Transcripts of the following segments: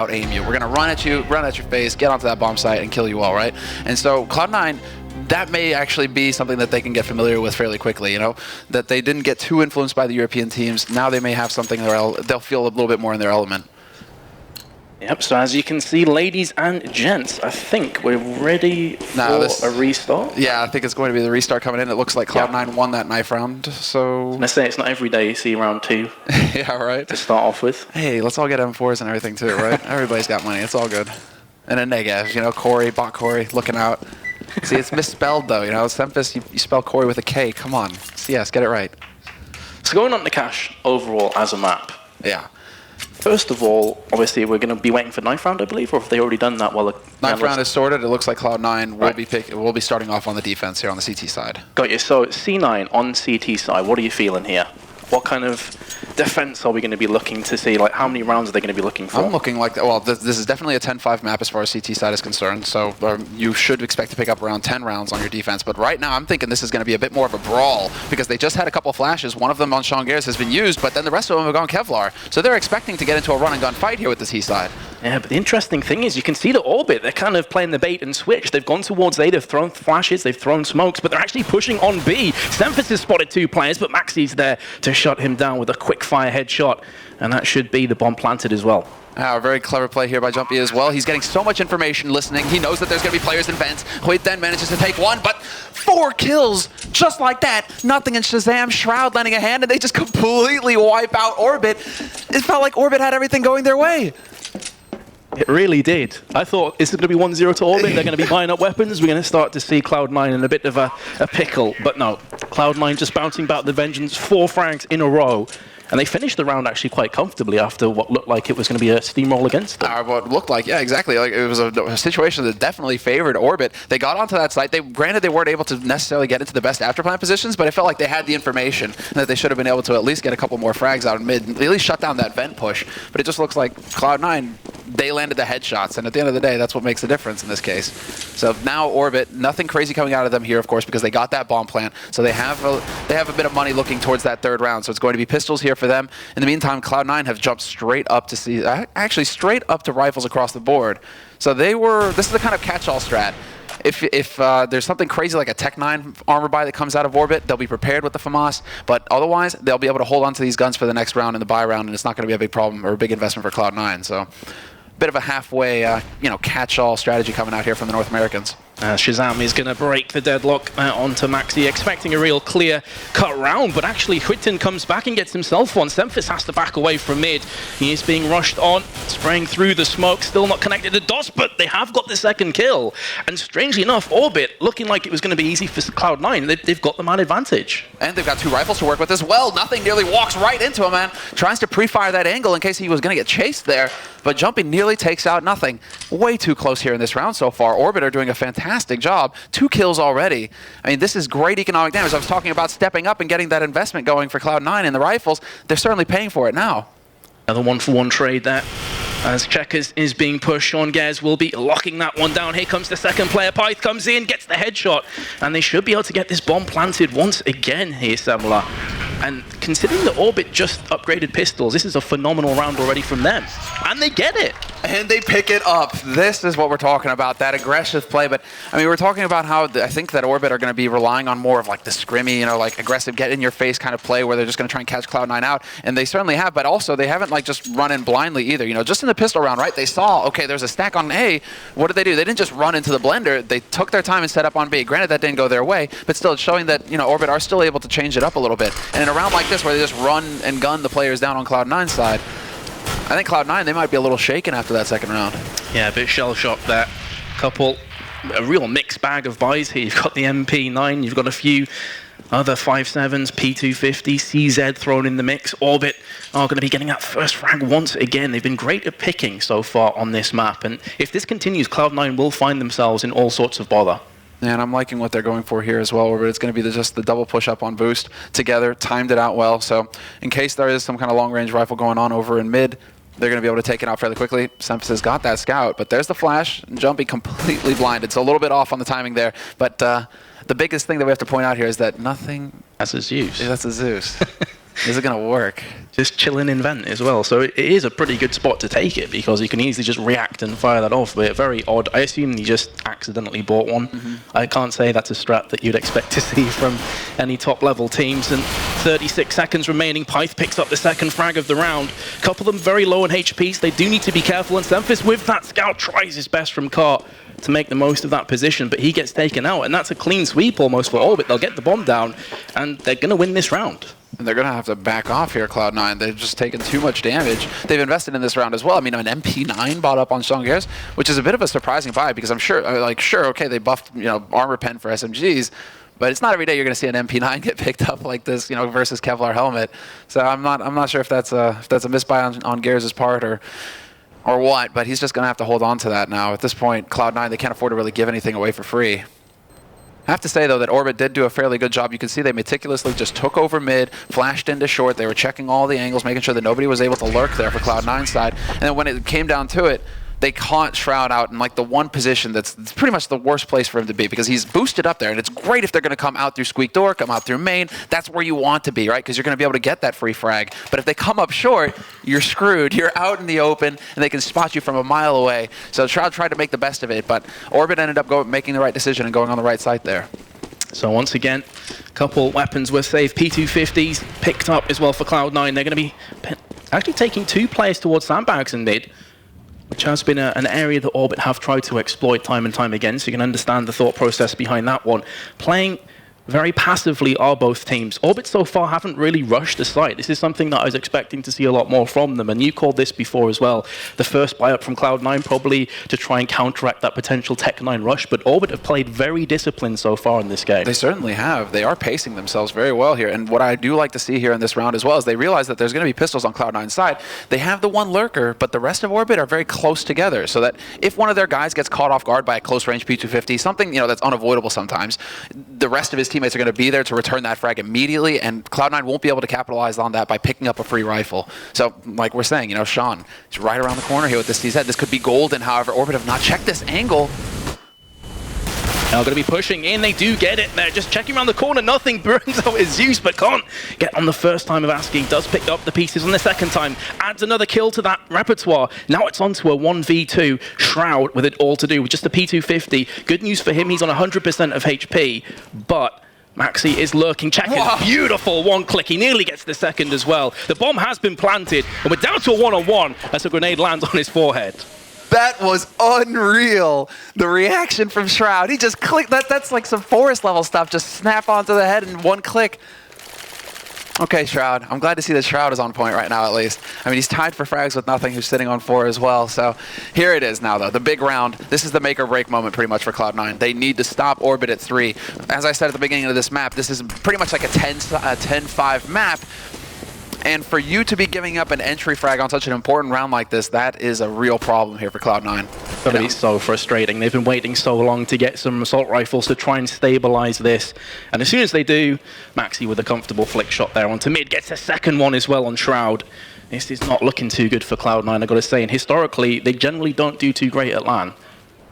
aim you. We're going to run at you, run at your face, get onto that bomb site, and kill you all, right? And so Cloud9, that may actually be something that they can get familiar with fairly quickly, that they didn't get too influenced by the European teams. Now they may have something they'll feel a little bit more in their element. Yep, so as you can see, ladies and gents, I think we're ready for a restart. Yeah, I think it's going to be the restart coming in. It looks like Cloud9 won that knife round, so... Let's say it's not every day you see round 2. Yeah, right. To start off with. Hey, let's all get M4s and everything too, right? Everybody's got money. It's all good. And a Negev, Corey, bot Corey, looking out. See, it's misspelled though, Semphis, you spell Corey with a K. Come on. CS, get it right. So going on to Cache overall as a map. Yeah. First of all, obviously, we're going to be waiting for knife round, I believe, or have they already done that? Knife round is sorted. It looks like Cloud9 will be starting off on the defense here on the CT side. Got you. So C9 on CT side, what are you feeling here? What kind of defense are we going to be looking to see? Like, how many rounds are they going to be looking for? I'm looking like, this is definitely a 10-5 map as far as CT side is concerned, so you should expect to pick up around 10 rounds on your defense. But right now, I'm thinking this is going to be a bit more of a brawl, because they just had a couple flashes. One of them on Sean Garris has been used, but then the rest of them have gone Kevlar. So they're expecting to get into a run-and-gun fight here with the T side. Yeah, but the interesting thing is you can see the Orbit. They're kind of playing the bait and switch. They've gone towards A, they've thrown flashes, they've thrown smokes, but they're actually pushing on B. Semphis has spotted 2 players, but Maxi's there to shut him down with a quick-fire headshot, and that should be the bomb planted as well. A very clever play here by Jumpy as well. He's getting so much information listening. He knows that there's going to be players in vents. Hoyt then manages to take 1, but 4 kills just like that. Nothing in Shazam, Shroud lending a hand, and they just completely wipe out Orbit. It felt like Orbit had everything going their way. It really did. I thought, is it going to be 1-0 to Orbit? They're going to be buying up weapons. We're going to start to see Cloud9 in a bit of a pickle. But no, Cloud9 just bouncing back the vengeance, 4 frags in a row. And they finished the round actually quite comfortably after what looked like it was going to be a steamroll against them. What looked like, yeah, exactly. Like it was a situation that definitely favored Orbit. They got onto that site. Granted, they weren't able to necessarily get into the best afterplan positions, but it felt like they had the information and that they should have been able to at least get a couple more frags out in mid, and at least shut down that vent push. But it just looks like Cloud9, they landed the headshots, and at the end of the day, that's what makes the difference in this case. So now Orbit, nothing crazy coming out of them here, of course, because they got that bomb plant. So they have a bit of money looking towards that 3rd round. So it's going to be pistols here for them. In the meantime, Cloud9 have jumped straight up to straight up to rifles across the board. So this is the kind of catch-all strat. If there's something crazy like a Tech 9 armor buy that comes out of Orbit, they'll be prepared with the FAMAS, but otherwise, they'll be able to hold on to these guns for the next round in the buy round, and it's not going to be a big problem or a big investment for Cloud9. So bit of a halfway, catch-all strategy coming out here from the North Americans. Shazam is going to break the deadlock onto Maxi, expecting a real clear-cut round, but actually Huitin comes back and gets himself one. Semphis has to back away from mid. He is being rushed on, spraying through the smoke, still not connected to DOS, but they have got the 2nd kill. And strangely enough, Orbit, looking like it was going to be easy for Cloud9, they've got the man advantage. And they've got 2 rifles to work with as well. Nothing nearly walks right into him, man. Tries to pre-fire that angle in case he was going to get chased there, but Jumpy nearly takes out Nothing. Way too close here in this round so far. Orbit are doing a fantastic job. 2 kills already. I mean, this is great economic damage. I was talking about stepping up and getting that investment going for Cloud9 in the rifles. They're certainly paying for it now. Another 1-for-1 trade there. As Checkers is being pushed, Sean Gers will be locking that one down. Here comes the 2nd player. Pyth comes in, gets the headshot, and they should be able to get this bomb planted once again here, Semla. And considering the Orbit just upgraded pistols, this is a phenomenal round already from them. And they get it. And they pick it up. This is what we're talking about, that aggressive play. But, I mean, we're talking about how I think that Orbit are going to be relying on more of like the scrimmy, like aggressive, get-in-your-face kind of play where they're just going to try and catch Cloud9 out. And they certainly have, but also they haven't like just run in blindly either. Just in the pistol round, right? They saw, okay, there's a stack on A. What did they do? They didn't just run into the blender. They took their time and set up on B. Granted, that didn't go their way, but still it's showing that, Orbit are still able to change it up a little bit. And in a round like this where they just run and gun the players down on Cloud9's side, I think Cloud9, they might be a little shaken after that 2nd round. Yeah, a bit shell-shocked there. A real mixed bag of buys here. You've got the MP9, you've got a few other 5.7s, P250, CZ thrown in the mix. Orbit are going to be getting that 1st frag once again. They've been great at picking so far on this map, and if this continues, Cloud9 will find themselves in all sorts of bother. Yeah, and I'm liking what they're going for here as well, but it's going to be just the double push-up on boost together, timed it out well, so in case there is some kind of long-range rifle going on over in mid, they're going to be able to take it out fairly quickly. Semphis has got that scout, but there's the flash, and Jumpy completely blinded, so a little bit off on the timing there, but the biggest thing that we have to point out here is that Nothing... That's a Zeus. Yeah, that's a Zeus. Is it going to work? Just chilling in vent as well. So it is a pretty good spot to take it because you can easily just react and fire that off. But very odd. I assume he just accidentally bought one. I can't say that's a strat that you'd expect to see from any top level teams. And 36 seconds remaining. Pyth picks up the second frag of the round. A couple of them very low on HPs. They do need to be careful. And Semphis with that scout tries his best from Cart to make the most of that position, but he gets taken out, and that's a clean sweep almost for Orbit. They'll get the bomb down, and they're going to win this round. And they're going to have to back off here, Cloud9. They've just taken too much damage. They've invested in this round as well. I mean, an MP9 bought up on Shongers, which is a bit of a surprising buy because I'm sure, okay, they buffed, armor pen for SMGs, but it's not every day you're going to see an MP9 get picked up like this, versus Kevlar helmet. So I'm not sure if that's a misbuy on Gears' part or what, but he's just going to have to hold on to that now. At this point, Cloud9, they can't afford to really give anything away for free. I have to say, though, that Orbit did do a fairly good job. You can see they meticulously just took over mid, flashed into short. They were checking all the angles, making sure that nobody was able to lurk there for Cloud9's side. And then when it came down to it, they caught Shroud out in the one position that's pretty much the worst place for him to be because he's boosted up there. And it's great if they're going to come out through Squeak Door, come out through main. That's where you want to be, right? Because you're going to be able to get that free frag. But if they come up short, you're screwed. You're out in the open, and they can spot you from a mile away. So Shroud tried to make the best of it, but Orbit ended up making the right decision and going on the right side there. So once again, a couple weapons were saved. P250s picked up as well for Cloud9. They're going to be actually taking 2 players towards sandbags in mid, which has been an area that Orbit have tried to exploit time and time again, so you can understand the thought process behind that one. Playing very passively are both teams. Orbit so far haven't really rushed the site. This is something that I was expecting to see a lot more from them, and you called this before as well. The first buy up from Cloud9 probably to try and counteract that potential Tech9 rush, but Orbit have played very disciplined so far in this game. They certainly have. They are pacing themselves very well here, and what I do like to see here in this round as well is they realize that there's going to be pistols on Cloud9's side. They have the one lurker, but the rest of Orbit are very close together, so that if one of their guys gets caught off guard by a close-range P250, something that's unavoidable sometimes, the rest of his teammates are going to be there to return that frag immediately, and Cloud9 won't be able to capitalize on that by picking up a free rifle. So, like we're saying, Sean is right around the corner here with this TZ. This could be golden, however, Orbit have not checked this angle. Now going to be pushing in, they do get it. They're just checking around the corner, nothing burns out his Zeus, but can't get on the first time of asking. Does pick up the pieces on the second time, adds another kill to that repertoire. Now it's on to a 1v2, Shroud with it all to do with just the P250. Good news for him, he's on 100% of HP, but Maxi is lurking, checking. Wow. Beautiful one click. He nearly gets the second as well. The bomb has been planted, and we're down to a one-on-one as a grenade lands on his forehead. That was unreal. The reaction from Shroud. He just clicked. That's like some forest level stuff. Just snap onto the head in one click. Okay, Shroud. I'm glad to see that Shroud is on point right now, at least. I mean, he's tied for frags with Nothing, who's sitting on 4 as well. So here it is now, though. The big round. This is the make or break moment pretty much for Cloud9. They need to stop Orbit at 3. As I said at the beginning of this map, this is pretty much like a 10-5 map. And for you to be giving up an entry frag on such an important round like this, that is a real problem here for Cloud9. It's going to be so frustrating. They've been waiting so long to get some assault rifles to try and stabilize this. And as soon as they do, Maxi with a comfortable flick shot there onto mid, gets a second one as well on Shroud. This is not looking too good for Cloud9, I've got to say. And historically, they generally don't do too great at LAN.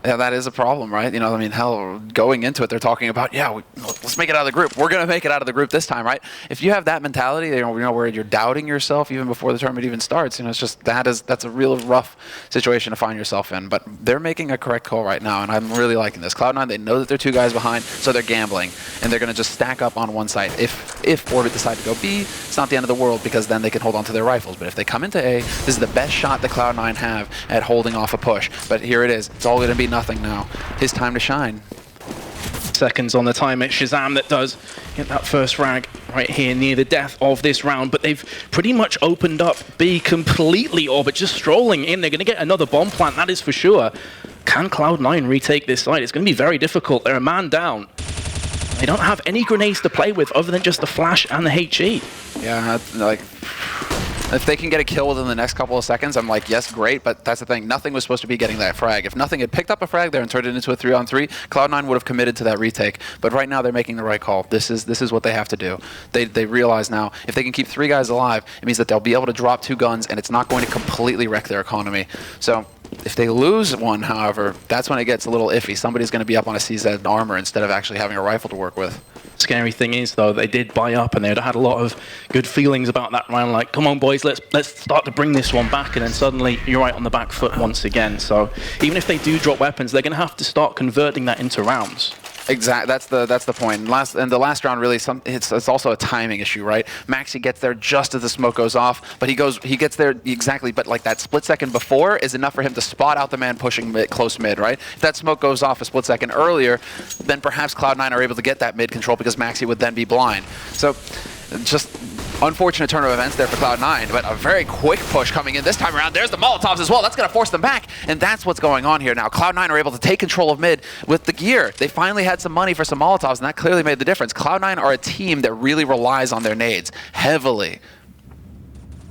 Yeah, that is a problem, right? I mean, hell, going into it, they're talking about, yeah, let's make it out of the group. We're going to make it out of the group this time, right? If you have that mentality, where you're doubting yourself even before the tournament even starts, it's just that's a real rough situation to find yourself in. But they're making a correct call right now, and I'm really liking this. Cloud9, they know that they're 2 guys behind, so they're gambling, and they're going to just stack up on one side. If Orbit decide to go B, it's not the end of the world because then they can hold on to their rifles. But if they come into A, this is the best shot that Cloud9 have at holding off a push. But here it is. It's all going to be Nothing now. His time to shine. Seconds on the time. It's Shazam that does get that first frag right here near the death of this round, but they've pretty much opened up B completely. Orbit just strolling in. They're going to get another bomb plant, that is for sure. Can Cloud9 retake this site? It's going to be very difficult. They're a man down. They don't have any grenades to play with other than just the flash and the HE. Yeah, if they can get a kill within the next couple of seconds, I'm like, yes, great, but that's the thing. Nothing was supposed to be getting that frag. If Nothing had picked up a frag there and turned it into a 3-on-3, Cloud9 would have committed to that retake. But right now, they're making the right call. This is what they have to do. They realize now, if they can keep 3 guys alive, it means that they'll be able to drop 2 guns, and it's not going to completely wreck their economy. So if they lose one, however, that's when it gets a little iffy. Somebody's going to be up on a CZ armor instead of actually having a rifle to work with. Scary thing is, though, they did buy up, and they'd had a lot of good feelings about that round. Like, come on, boys, let's start to bring this one back. And then suddenly, you're right on the back foot once again. So even if they do drop weapons, they're going to have to start converting that into rounds. Exactly. That's the point. And the last round really, it's also a timing issue, right? Maxi gets there just as the smoke goes off, but he gets there exactly, but like that split second before is enough for him to spot out the man pushing close mid, right? If that smoke goes off a split second earlier, then perhaps Cloud9 are able to get that mid control because Maxi would then be blind. So just unfortunate turn of events there for Cloud9, but a very quick push coming in this time around. There's the Molotovs as well. That's going to force them back, and that's what's going on here now. Cloud9 are able to take control of mid with the gear. They finally had some money for some Molotovs, and that clearly made the difference. Cloud9 are a team that really relies on their nades heavily.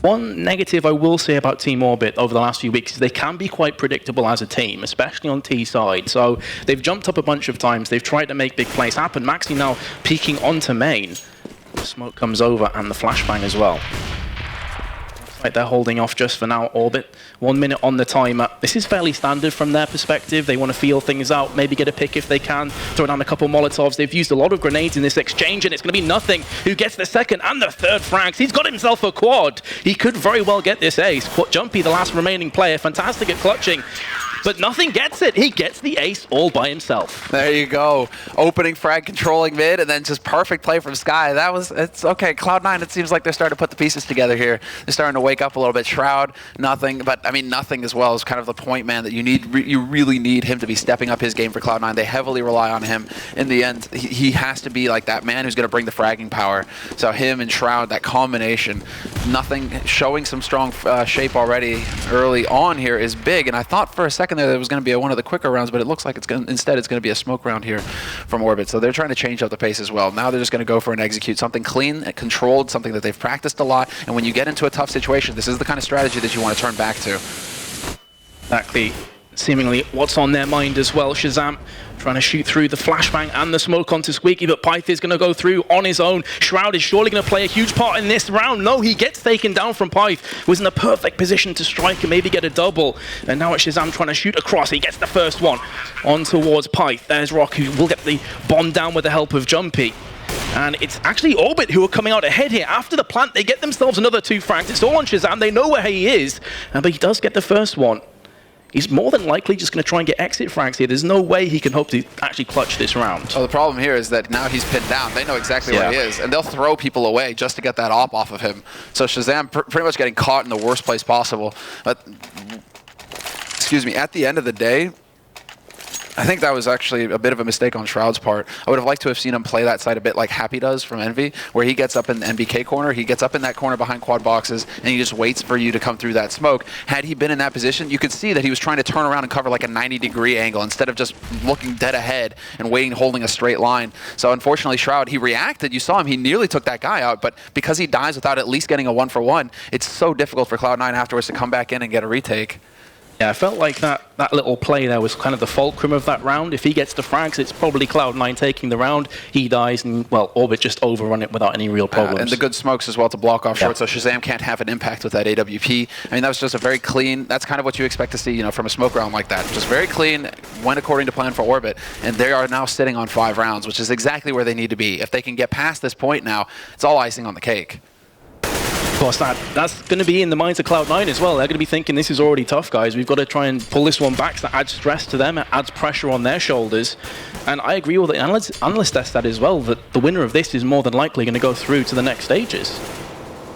One negative I will say about Team Orbit over the last few weeks is they can be quite predictable as a team, especially on T side. So they've jumped up a bunch of times. They've tried to make big plays happen. Maxi now peeking onto main. Smoke comes over and the flashbang as well. Looks like they're holding off just for now, Orbit. 1 minute on the timer. This is fairly standard from their perspective. They want to feel things out, maybe get a pick if they can, throw down a couple Molotovs. They've used a lot of grenades in this exchange, and it's going to be Nothing who gets the second and the third frags. He's got himself a quad. He could very well get this ace. Jumpy, the last remaining player, fantastic at clutching. But Nothing gets it. He gets the ace all by himself. There you go. Opening frag, controlling mid, and then just perfect play from Sky. It's okay. Cloud9, it seems like they're starting to put the pieces together here. They're starting to wake up a little bit. Shroud, Nothing, but I mean, Nothing as well is kind of the point man that you really need him to be stepping up his game for Cloud9. They heavily rely on him. In the end, he has to be like that man who's going to bring the fragging power. So him and Shroud, that combination, Nothing showing some strong shape already early on here is big. And I thought for a second there was going to be one of the quicker rounds, but it looks like instead it's going to be a smoke round here from Orbit. So they're trying to change up the pace as well. Now they're just going to go for an execute, something clean, controlled, something that they've practiced a lot. And when you get into a tough situation, this is the kind of strategy that you want to turn back to. Exactly. Seemingly what's on their mind as well. Shazam trying to shoot through the flashbang and the smoke onto Squeaky, but Pyth is going to go through on his own. Shroud is surely going to play a huge part in this round. No, he gets taken down from Pyth. Was in a perfect position to strike and maybe get a double. And now it's Shazam trying to shoot across. He gets the first one on towards Pyth. There's Rock, who will get the bomb down with the help of Jumpy. And it's actually Orbit who are coming out ahead here. After the plant, they get themselves another 2 frags. It's all on Shazam. They know where he is, but he does get the first one. He's more than likely just going to try and get exit frags here. There's no way he can hope to actually clutch this round. Oh, the problem here is that now he's pinned down. They know exactly where he is, and they'll throw people away just to get that op off of him. So Shazam pretty much getting caught in the worst place possible. But, excuse me, at the end of the day, I think that was actually a bit of a mistake on Shroud's part. I would have liked to have seen him play that side a bit like Happy does from Envy, where he gets up in the NBK corner, he gets up in that corner behind quad boxes, and he just waits for you to come through that smoke. Had he been in that position, you could see that he was trying to turn around and cover like a 90-degree angle instead of just looking dead ahead and waiting, holding a straight line. So unfortunately, Shroud, he reacted. You saw him. He nearly took that guy out, but because he dies without at least getting a 1-for-1, it's so difficult for Cloud9 afterwards to come back in and get a retake. Yeah, I felt like that little play there was kind of the fulcrum of that round. If he gets the frags, it's probably Cloud9 taking the round. He dies, and, well, Orbit just overrun it without any real problems. And the good smokes as well to block off short, so Shazam can't have an impact with that AWP. I mean, that was just a very clean, that's kind of what you expect to see, you know, from a smoke round like that. Just very clean, went according to plan for Orbit, and they are now sitting on 5 rounds, which is exactly where they need to be. If they can get past this point now, it's all icing on the cake. Of course, that's going to be in the minds of Cloud9 as well. They're going to be thinking this is already tough, guys. We've got to try and pull this one back. So that adds stress to them. It adds pressure on their shoulders. And I agree with the analyst that as well, that the winner of this is more than likely going to go through to the next stages.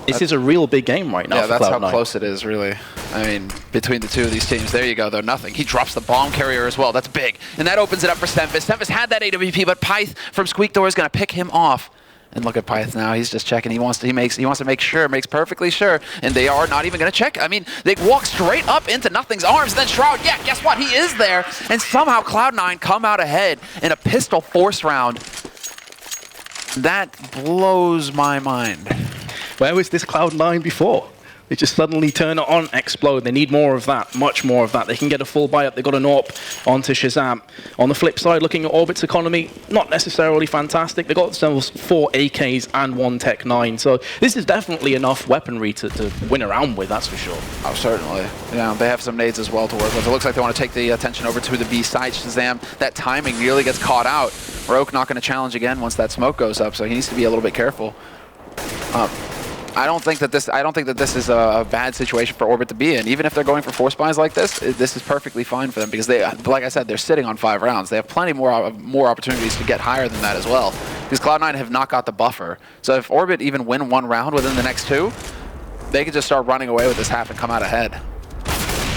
This is a real big game right now for Cloud9. Yeah, that's how close it is, really. I mean, between the two of these teams. There you go, though. Nothing. He drops the bomb carrier as well. That's big. And that opens it up for Stemphis. Stemphis had that AWP, but Pyth from Squeak Door is going to pick him off. And look at Pyth now. He's just checking. He wants to make sure, makes perfectly sure. And they are not even going to check. I mean, they walk straight up into Nothing's arms. Then Shroud, yeah, guess what? He is there. And somehow Cloud9 come out ahead in a pistol force round. That blows my mind. Where was this Cloud9 before? They just suddenly turn it on, explode. They need more of that, much more of that. They can get a full buy up. They've got an AWP onto Shazam. On the flip side, looking at Orbit's economy, not necessarily fantastic. They got themselves 4 AKs and 1 Tech 9. So this is definitely enough weaponry to win around with, that's for sure. Oh, certainly. Yeah, they have some nades as well to work with. It looks like they want to take the attention over to the B side. Shazam, that timing nearly gets caught out. Roke not going to challenge again once that smoke goes up, so he needs to be a little bit careful. I don't think that this is a bad situation for Orbit to be in. Even if they're going for force buys like this is perfectly fine for them because they, like I said, they're sitting on 5 rounds. They have plenty more opportunities to get higher than that as well. Because Cloud9 have not got the buffer. So if Orbit even win 1 round within the next 2, they could just start running away with this half and come out ahead.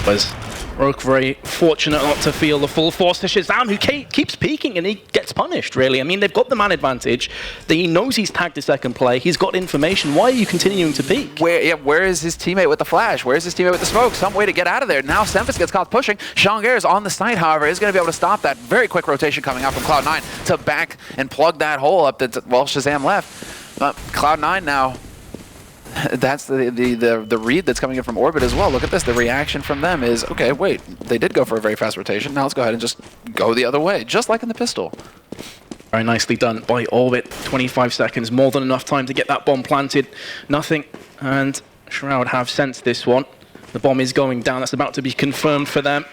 Was Roke very fortunate not to feel the full force to Shazam, who keeps peeking and he gets punished, really. I mean, they've got the man advantage. He knows he's tagged a second play. He's got information. Why are you continuing to peek? Where is his teammate with the flash? Where is his teammate with the smoke? Some way to get out of there. Now Semphis gets caught pushing. Shangair is on the site, however, is going to be able to stop that. Very quick rotation coming out from Cloud9 to back and plug that hole up that, well, Shazam left. Cloud9 now, that's the read that's coming in from Orbit as well. Look at this. The reaction from them is, okay, wait, they did go for a very fast rotation. Now let's go ahead and just go the other way, just like in the pistol. Very nicely done by Orbit. 25 seconds, more than enough time to get that bomb planted. Nothing, and Shroud have sensed this one. The bomb is going down. That's about to be confirmed for them.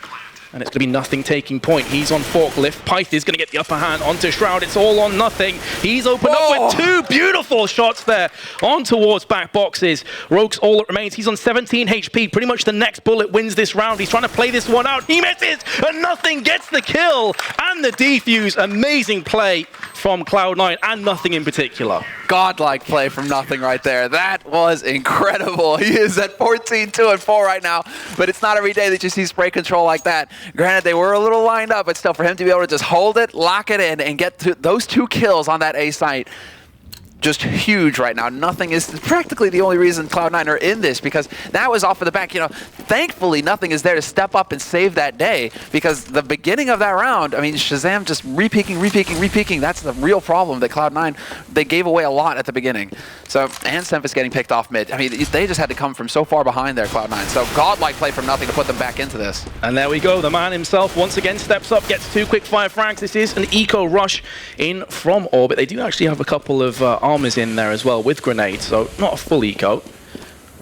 And it's going to be nothing taking point. He's on forklift. Pyth is going to get the upper hand onto Shroud. It's all on nothing. He's opened up with 2 beautiful shots there on towards back boxes. Rogue's all that remains. He's on 17 HP. Pretty much the next bullet wins this round. He's trying to play this one out. He misses, and nothing gets the kill and the defuse. Amazing play from Cloud9 and nothing in particular. Godlike play from nothing right there. That was incredible. He is at 14, 2, and 4 right now, but it's not every day that you see spray control like that. Granted, they were a little lined up, but still, for him to be able to just hold it, lock it in, and get to those 2 kills on that A site, just huge right now. Nothing is practically the only reason Cloud9 are in this, because that was off of the back. You know, thankfully, nothing is there to step up and save that day, because the beginning of that round, I mean, Shazam just re-peeking. That's the real problem that Cloud9, they gave away a lot at the beginning. So, and Semphis getting picked off mid. I mean, they just had to come from so far behind there, Cloud9. So, godlike play from nothing to put them back into this. And there we go. The man himself once again steps up, gets 2 quick fire frags. This is an eco rush in from Orbit. They do actually have a couple of armors in there as well with grenades, so not a full eco,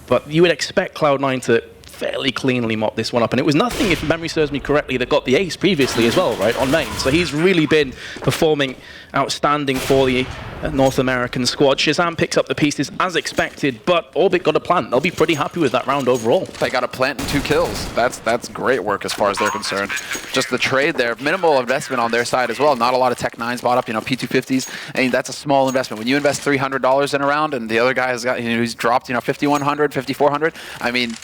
but you would expect Cloud9 to fairly cleanly mop this one up, and it was nothing, if memory serves me correctly, that got the ace previously as well, right, on main. So he's really been performing outstanding for the North American squad. Shazam picks up the pieces as expected, but Orbit got a plant. They'll be pretty happy with that round overall. They got a plant and 2 kills. That's great work as far as they're concerned. Just the trade there, minimal investment on their side as well. Not a lot of Tech 9s bought up, you know, P250s. I mean, that's a small investment. When you invest $300 in a round and the other guy has got, you know, he's dropped, you know, $5,100, $5,400, I mean,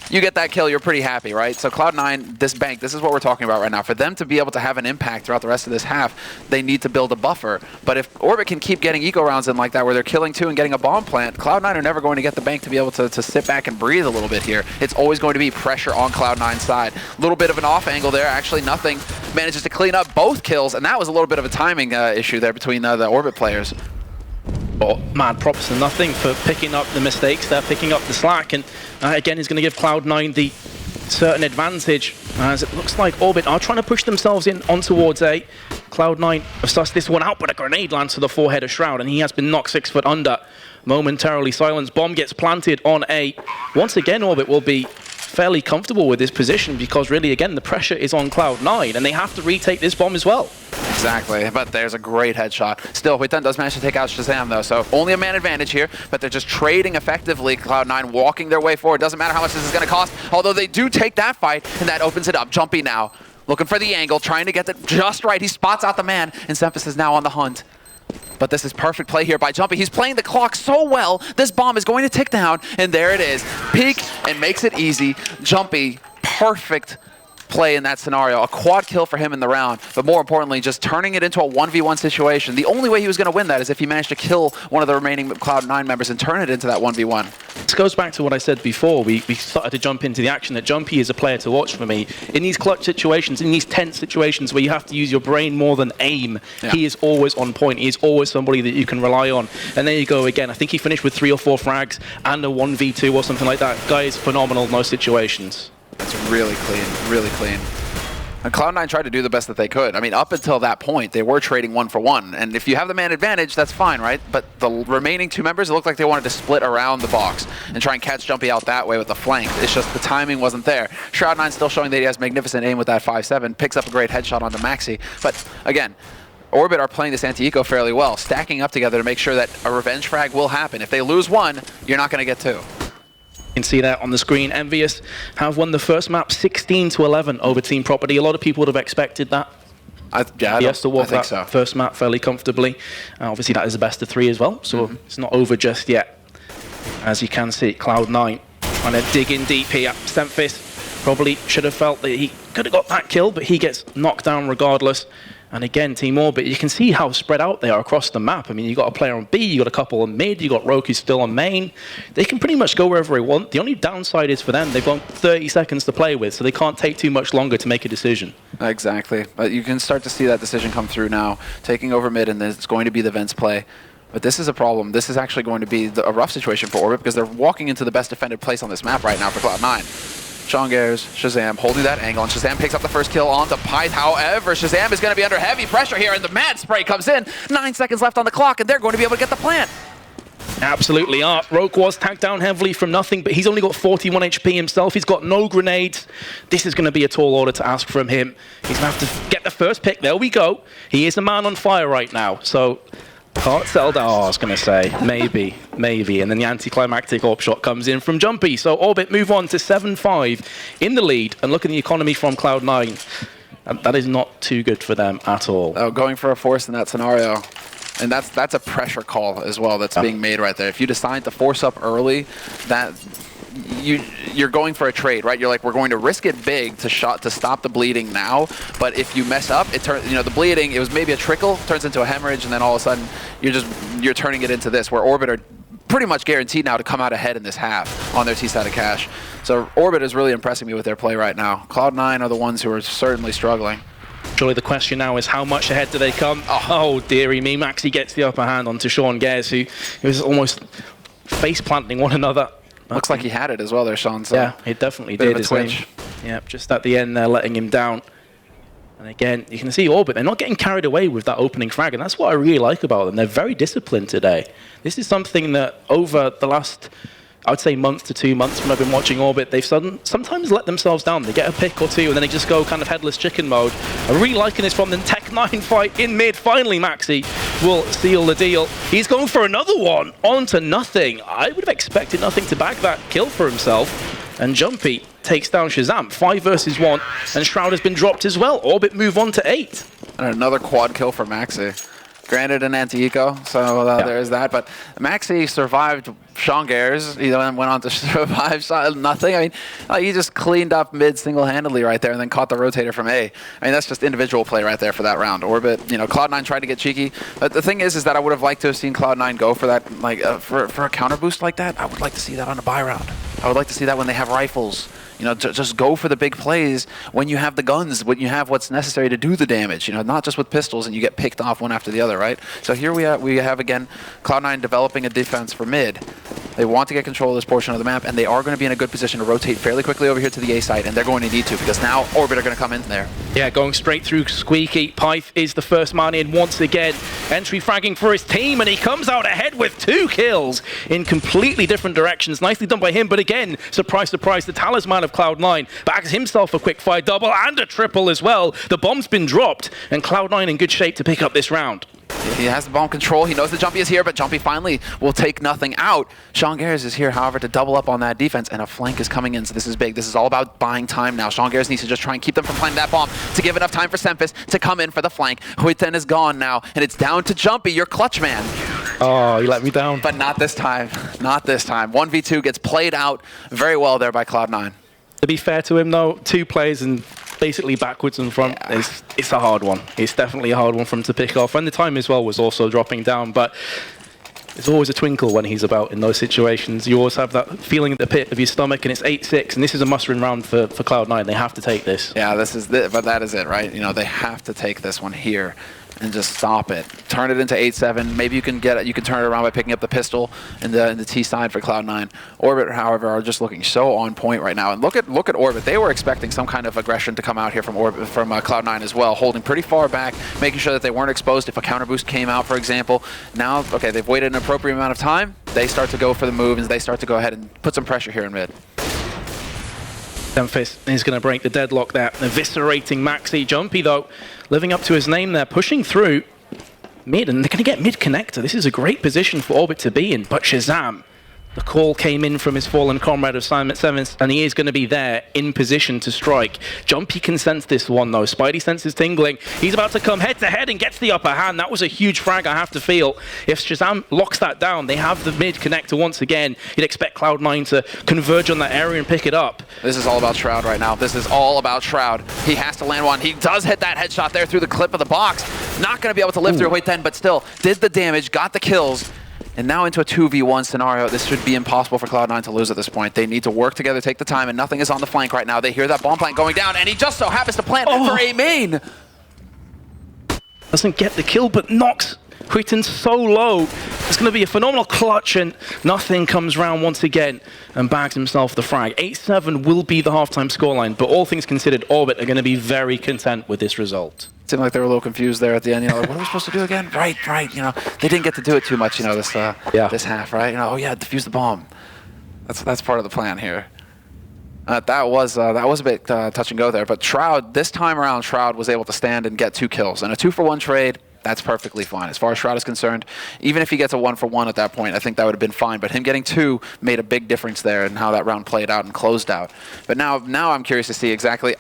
you get that kill, you're pretty happy, right? So Cloud9, this bank, this is what we're talking about right now. For them to be able to have an impact throughout the rest of this half, they need to build a buffer. But if Orbit can keep getting eco rounds in like that, where they're killing 2 and getting a bomb plant, Cloud9 are never going to get the bank to be able to sit back and breathe a little bit here. It's always going to be pressure on Cloud9's side. A little bit of an off angle there. Actually, nothing manages to clean up both kills, and that was a little bit of a timing issue there between the Orbit players. Well, mad props to nothing for picking up the mistakes there, picking up the slack, and again is going to give Cloud9 the certain advantage, as it looks like Orbit are trying to push themselves in on towards A. Cloud9 have sussed this one out, but a grenade lands to the forehead of Shroud, and he has been knocked 6 foot under. Momentarily silenced, bomb gets planted on A. Once again, Orbit will be fairly comfortable with this position, because really, again, the pressure is on Cloud9, and they have to retake this bomb as well. Exactly, but there's a great headshot. Still, Huitan does manage to take out Shazam, though, so only a man advantage here, but they're just trading effectively. Cloud9 walking their way forward. Doesn't matter how much this is going to cost, although they do take that fight, and that opens it up. Jumpy now, looking for the angle, trying to get it just right. He spots out the man, and Semphis is now on the hunt. But this is perfect play here by Jumpy. He's playing the clock so well, this bomb is going to tick down, and there it is. Peek and makes it easy. Jumpy, perfect play in that scenario. A quad kill for him in the round, but more importantly, just turning it into a 1v1 situation. The only way he was going to win that is if he managed to kill one of the remaining Cloud9 members and turn it into that 1v1. This goes back to what I said before. We started to jump into the action that Jumpy is a player to watch for me. In these clutch situations, in these tense situations where you have to use your brain more than aim, he is always on point. He is always somebody that you can rely on. And there you go again. I think he finished with 3 or 4 frags and a 1v2 or something like that. Guy is phenomenal in most situations. That's really clean, really clean. And Cloud9 tried to do the best that they could. I mean, up until that point, they were trading 1 for 1. And if you have the man advantage, that's fine, right? But the remaining 2 members, it looked like they wanted to split around the box and try and catch Jumpy out that way with the flank. It's just the timing wasn't there. Shroud9 still showing that he has magnificent aim with that 5-7, picks up a great headshot onto Maxi. But again, Orbit are playing this anti-eco fairly well, stacking up together to make sure that a revenge frag will happen. If they lose 1, you're not going to get 2. You can see that on the screen. Envious have won the first map 16-11 over Team Property. A lot of people would have expected that. Yeah, he has to walk that so. first map fairly comfortably. Obviously, that is a best of 3 as well, so it's not over just yet. As you can see, Cloud9 trying to dig in deep here. Stemphis probably should have felt that he could have got that kill, but he gets knocked down regardless. And again, Team Orbit, you can see how spread out they are across the map. I mean, you got a player on B, you got a couple on mid, you got Roku still on main. They can pretty much go wherever they want. The only downside is for them, they've got 30 seconds to play with, so they can't take too much longer to make a decision. Exactly. But you can start to see that decision come through now, taking over mid, and it's going to be the Vents play. But this is a problem. This is actually going to be a rough situation for Orbit because they're walking into the best defended place on this map right now for Cloud9. Shongares, Shazam holding that angle, and Shazam picks up the first kill onto Pyth. However, Shazam is going to be under heavy pressure here, and the mad spray comes in. 9 seconds left on the clock, and they're going to be able to get the plant. Absolutely are. Roke was tagged down heavily from nothing, but he's only got 41 HP himself. He's got no grenades. This is going to be a tall order to ask from him. He's going to have to get the first pick. There we go. He is a man on fire right now, so... Can't settle down. Oh, I was going to say, maybe. And then the anticlimactic AWP shot comes in from Jumpy. So Orbit move on to 7-5 in the lead. And look at the economy from Cloud9. That is not too good for them at all. Oh, going for a force in that scenario. And that's a pressure call as well that's being made right there. If you decide to force up early, that... You're going for a trade, right? You're like, we're going to risk it big to stop the bleeding now, but if you mess up, it turns, the bleeding, it was maybe a trickle, turns into a hemorrhage, and then all of a sudden you're turning it into this, where Orbit are pretty much guaranteed now to come out ahead in this half on their T-side of cash. So Orbit is really impressing me with their play right now. Cloud9 are the ones who are certainly struggling. Surely the question now is how much ahead do they come? Oh dearie me, Maxi gets the upper hand onto Sean Gares, who was almost face planting one another. Looks like he had it as well there, Sean. So yeah, he definitely did. His aim. Yeah, just at the end there, letting him down. And again, you can see Orbit, they're not getting carried away with that opening frag, and that's what I really like about them. They're very disciplined today. This is something that over the last, I would say, month to 2 months when I've been watching Orbit, they've sometimes let themselves down. They get a pick or 2, and then they just go kind of headless chicken mode. I'm really liking this from the Tech 9 fight in mid. Finally, Maxi will seal the deal. He's going for another one, on to nothing. I would have expected nothing to back that kill for himself. And Jumpy takes down Shazam. 5 versus 1, and Shroud has been dropped as well. Orbit move on to 8. And another quad kill for Maxi. Granted, an anti-eco, so there is that. But Maxi survived Shongares, and went on to survive nothing. I mean, he just cleaned up mid single-handedly right there and then caught the rotator from A. I mean, that's just individual play right there for that round. Orbit, Cloud9 tried to get cheeky. But the thing is that I would have liked to have seen Cloud9 go for that, for a counter boost like that. I would like to see that on a buy round. I would like to see that when they have rifles. Just go for the big plays when you have the guns, when you have what's necessary to do the damage. Not just with pistols and you get picked off one after the other, right? So here we have again, Cloud9 developing a defense for mid. They want to get control of this portion of the map, and they are going to be in a good position to rotate fairly quickly over here to the A side, and they're going to need to, because now Orbit are going to come in there. Yeah, going straight through Squeaky. Pyth is the first man in once again. Entry fragging for his team, and he comes out ahead with 2 kills in completely different directions. Nicely done by him, but again, surprise, surprise, the talisman of Cloud9 backs himself a quick fire double and a triple as well. The bomb's been dropped, and Cloud9 in good shape to pick up this round. He has the bomb control. He knows that Jumpy is here, but Jumpy finally will take nothing out. Sean Gares is here, however, to double up on that defense, and a flank is coming in, so this is big. This is all about buying time now. Sean Gares needs to just try and keep them from planting that bomb to give enough time for Stemphis to come in for the flank. Huiten is gone now, and it's down to Jumpy, your clutch man. Oh, you let me down. But not this time. Not this time. 1v2 gets played out very well there by Cloud9. To be fair to him, though, 2 plays and basically backwards and front, it's a hard one. It's definitely a hard one for him to pick off. And the time as well was also dropping down. But There's always a twinkle when he's about in those situations. You always have that feeling at the pit of your stomach, and it's 8-6, and this is a must-win round for Cloud9. They have to take this. Yeah, but that is it, right? You know, they have to take this one here and just stop it. Turn it into 8-7. Maybe you can turn it around by picking up the pistol in the T side for Cloud9. Orbit, however, are just looking so on point right now. And look at Orbit. They were expecting some kind of aggression to come out here from Cloud9 as well, holding pretty far back, making sure that they weren't exposed if a counter boost came out, for example. Now, okay, they've waited an appropriate amount of time. They start to go for the move, and they start to go ahead and put some pressure here in mid. Xemphis is going to break the deadlock there, eviscerating Maxi. Jumpy, though, living up to his name there, pushing through mid, and they're going to get mid connector. This is a great position for Orbit to be in, but Shazam, the call came in from his fallen comrade of Simon Sevens, and he is going to be there in position to strike. Jumpy can sense this one, though. Spidey senses tingling. He's about to come head-to-head and gets the upper hand. That was a huge frag, I have to feel. If Shazam locks that down, they have the mid connector once again. You'd expect Cloud9 to converge on that area and pick it up. This is all about Shroud right now. This is all about Shroud. He has to land one. He does hit that headshot there through the clip of the box. Not going to be able to live through a weight 10, but still did the damage, got the kills. And now into a 2v1 scenario. This should be impossible for Cloud9 to lose at this point. They need to work together, take the time, and nothing is on the flank right now. They hear that bomb plant going down, and he just so happens to plant for a main. Doesn't get the kill, but knocks Huiten so low. It's going to be a phenomenal clutch, and nothing comes round once again and bags himself the frag. 8-7 will be the halftime scoreline, but all things considered, Orbit are going to be very content with this result. Seemed like they were a little confused there at the end. You know, like, what are we supposed to do again? Right. You know, they didn't get to do it too much. You know, this half, right? You know, oh yeah, defuse the bomb. That's part of the plan here. That was a bit touch and go there. But Shroud, this time around, Shroud was able to stand and get 2 kills and a 2-for-1 trade. That's perfectly fine. As far as Shroud is concerned, even if he gets a 1-for-1 at that point, I think that would have been fine. But him getting 2 made a big difference there in how that round played out and closed out. But now I'm curious to see exactly,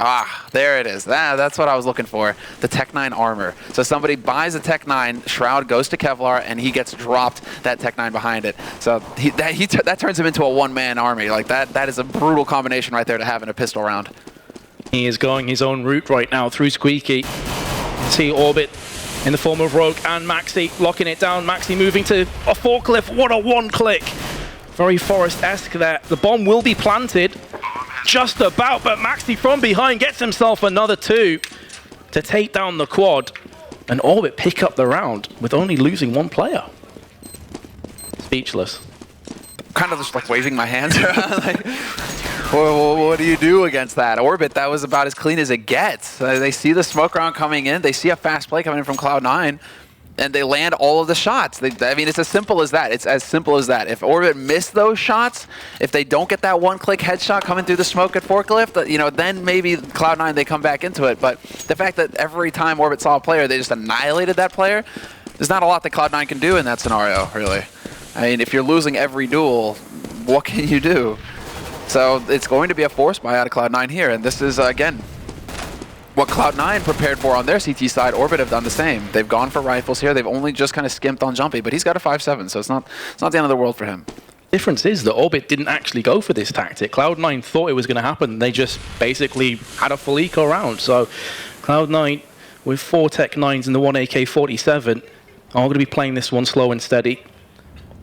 there it is. That's what I was looking for, the Tech 9 armor. So somebody buys a Tech 9, Shroud goes to Kevlar, and he gets dropped that Tech 9 behind it. So that turns him into a one-man army. Like that is a brutal combination right there to have in a pistol round. He is going his own route right now through Squeaky. See Orbit in the form of Rogue and Maxi locking it down. Maxi moving to a forklift. What a one-click. Very Forest-esque there. The bomb will be planted just about, but Maxi from behind gets himself another 2 to take down the quad. And Orbit pick up the round with only losing 1 player. Speechless. Kind of just like waving my hands around. Like, what do you do against that? Orbit, that was about as clean as it gets. They see the smoke round coming in. They see a fast play coming in from Cloud9, and they land all of the shots. I mean, it's as simple as that. It's as simple as that. If Orbit missed those shots, if they don't get that one-click headshot coming through the smoke at forklift, you know, then maybe Cloud9, they come back into it. But the fact that every time Orbit saw a player, they just annihilated that player, there's not a lot that Cloud9 can do in that scenario, really. I mean, if you're losing every duel, what can you do? So it's going to be a force buy out of Cloud9 here, and this is, again, what Cloud9 prepared for on their CT side. Orbit have done the same. They've gone for rifles here. They've only just kind of skimped on Jumpy, but he's got a 5-7, so it's not the end of the world for him. Difference is that Orbit didn't actually go for this tactic. Cloud9 thought it was going to happen. They just basically had a full eco round. So Cloud9 with 4 Tech 9s and the 1 AK-47 are going to be playing this one slow and steady.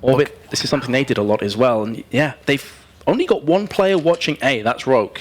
Orbit, this is something they did a lot as well. And yeah, they've only got 1 player watching A, that's Rogue.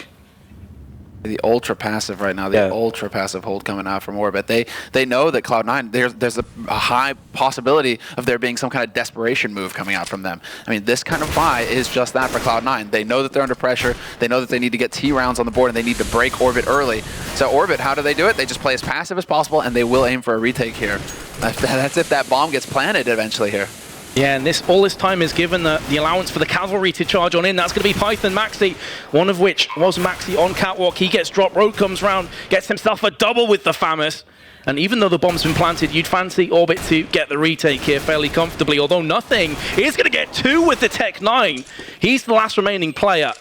The ultra passive right now, the ultra passive hold coming out from Orbit. They know that Cloud9, there's a high possibility of there being some kind of desperation move coming out from them. I mean, this kind of buy is just that for Cloud9. They know that they're under pressure. They know that they need to get T rounds on the board and they need to break Orbit early. So Orbit, how do they do it? They just play as passive as possible and they will aim for a retake here. That's if that bomb gets planted eventually here. Yeah, and all this time is given the allowance for the cavalry to charge on in. That's going to be Python Maxi, one of which was Maxi on catwalk. He gets dropped, Rogue comes round, gets himself a double with the FAMAS. And even though the bomb's been planted, you'd fancy Orbit to get the retake here fairly comfortably, although nothing. He's going to get 2 with the Tech 9. He's the last remaining player.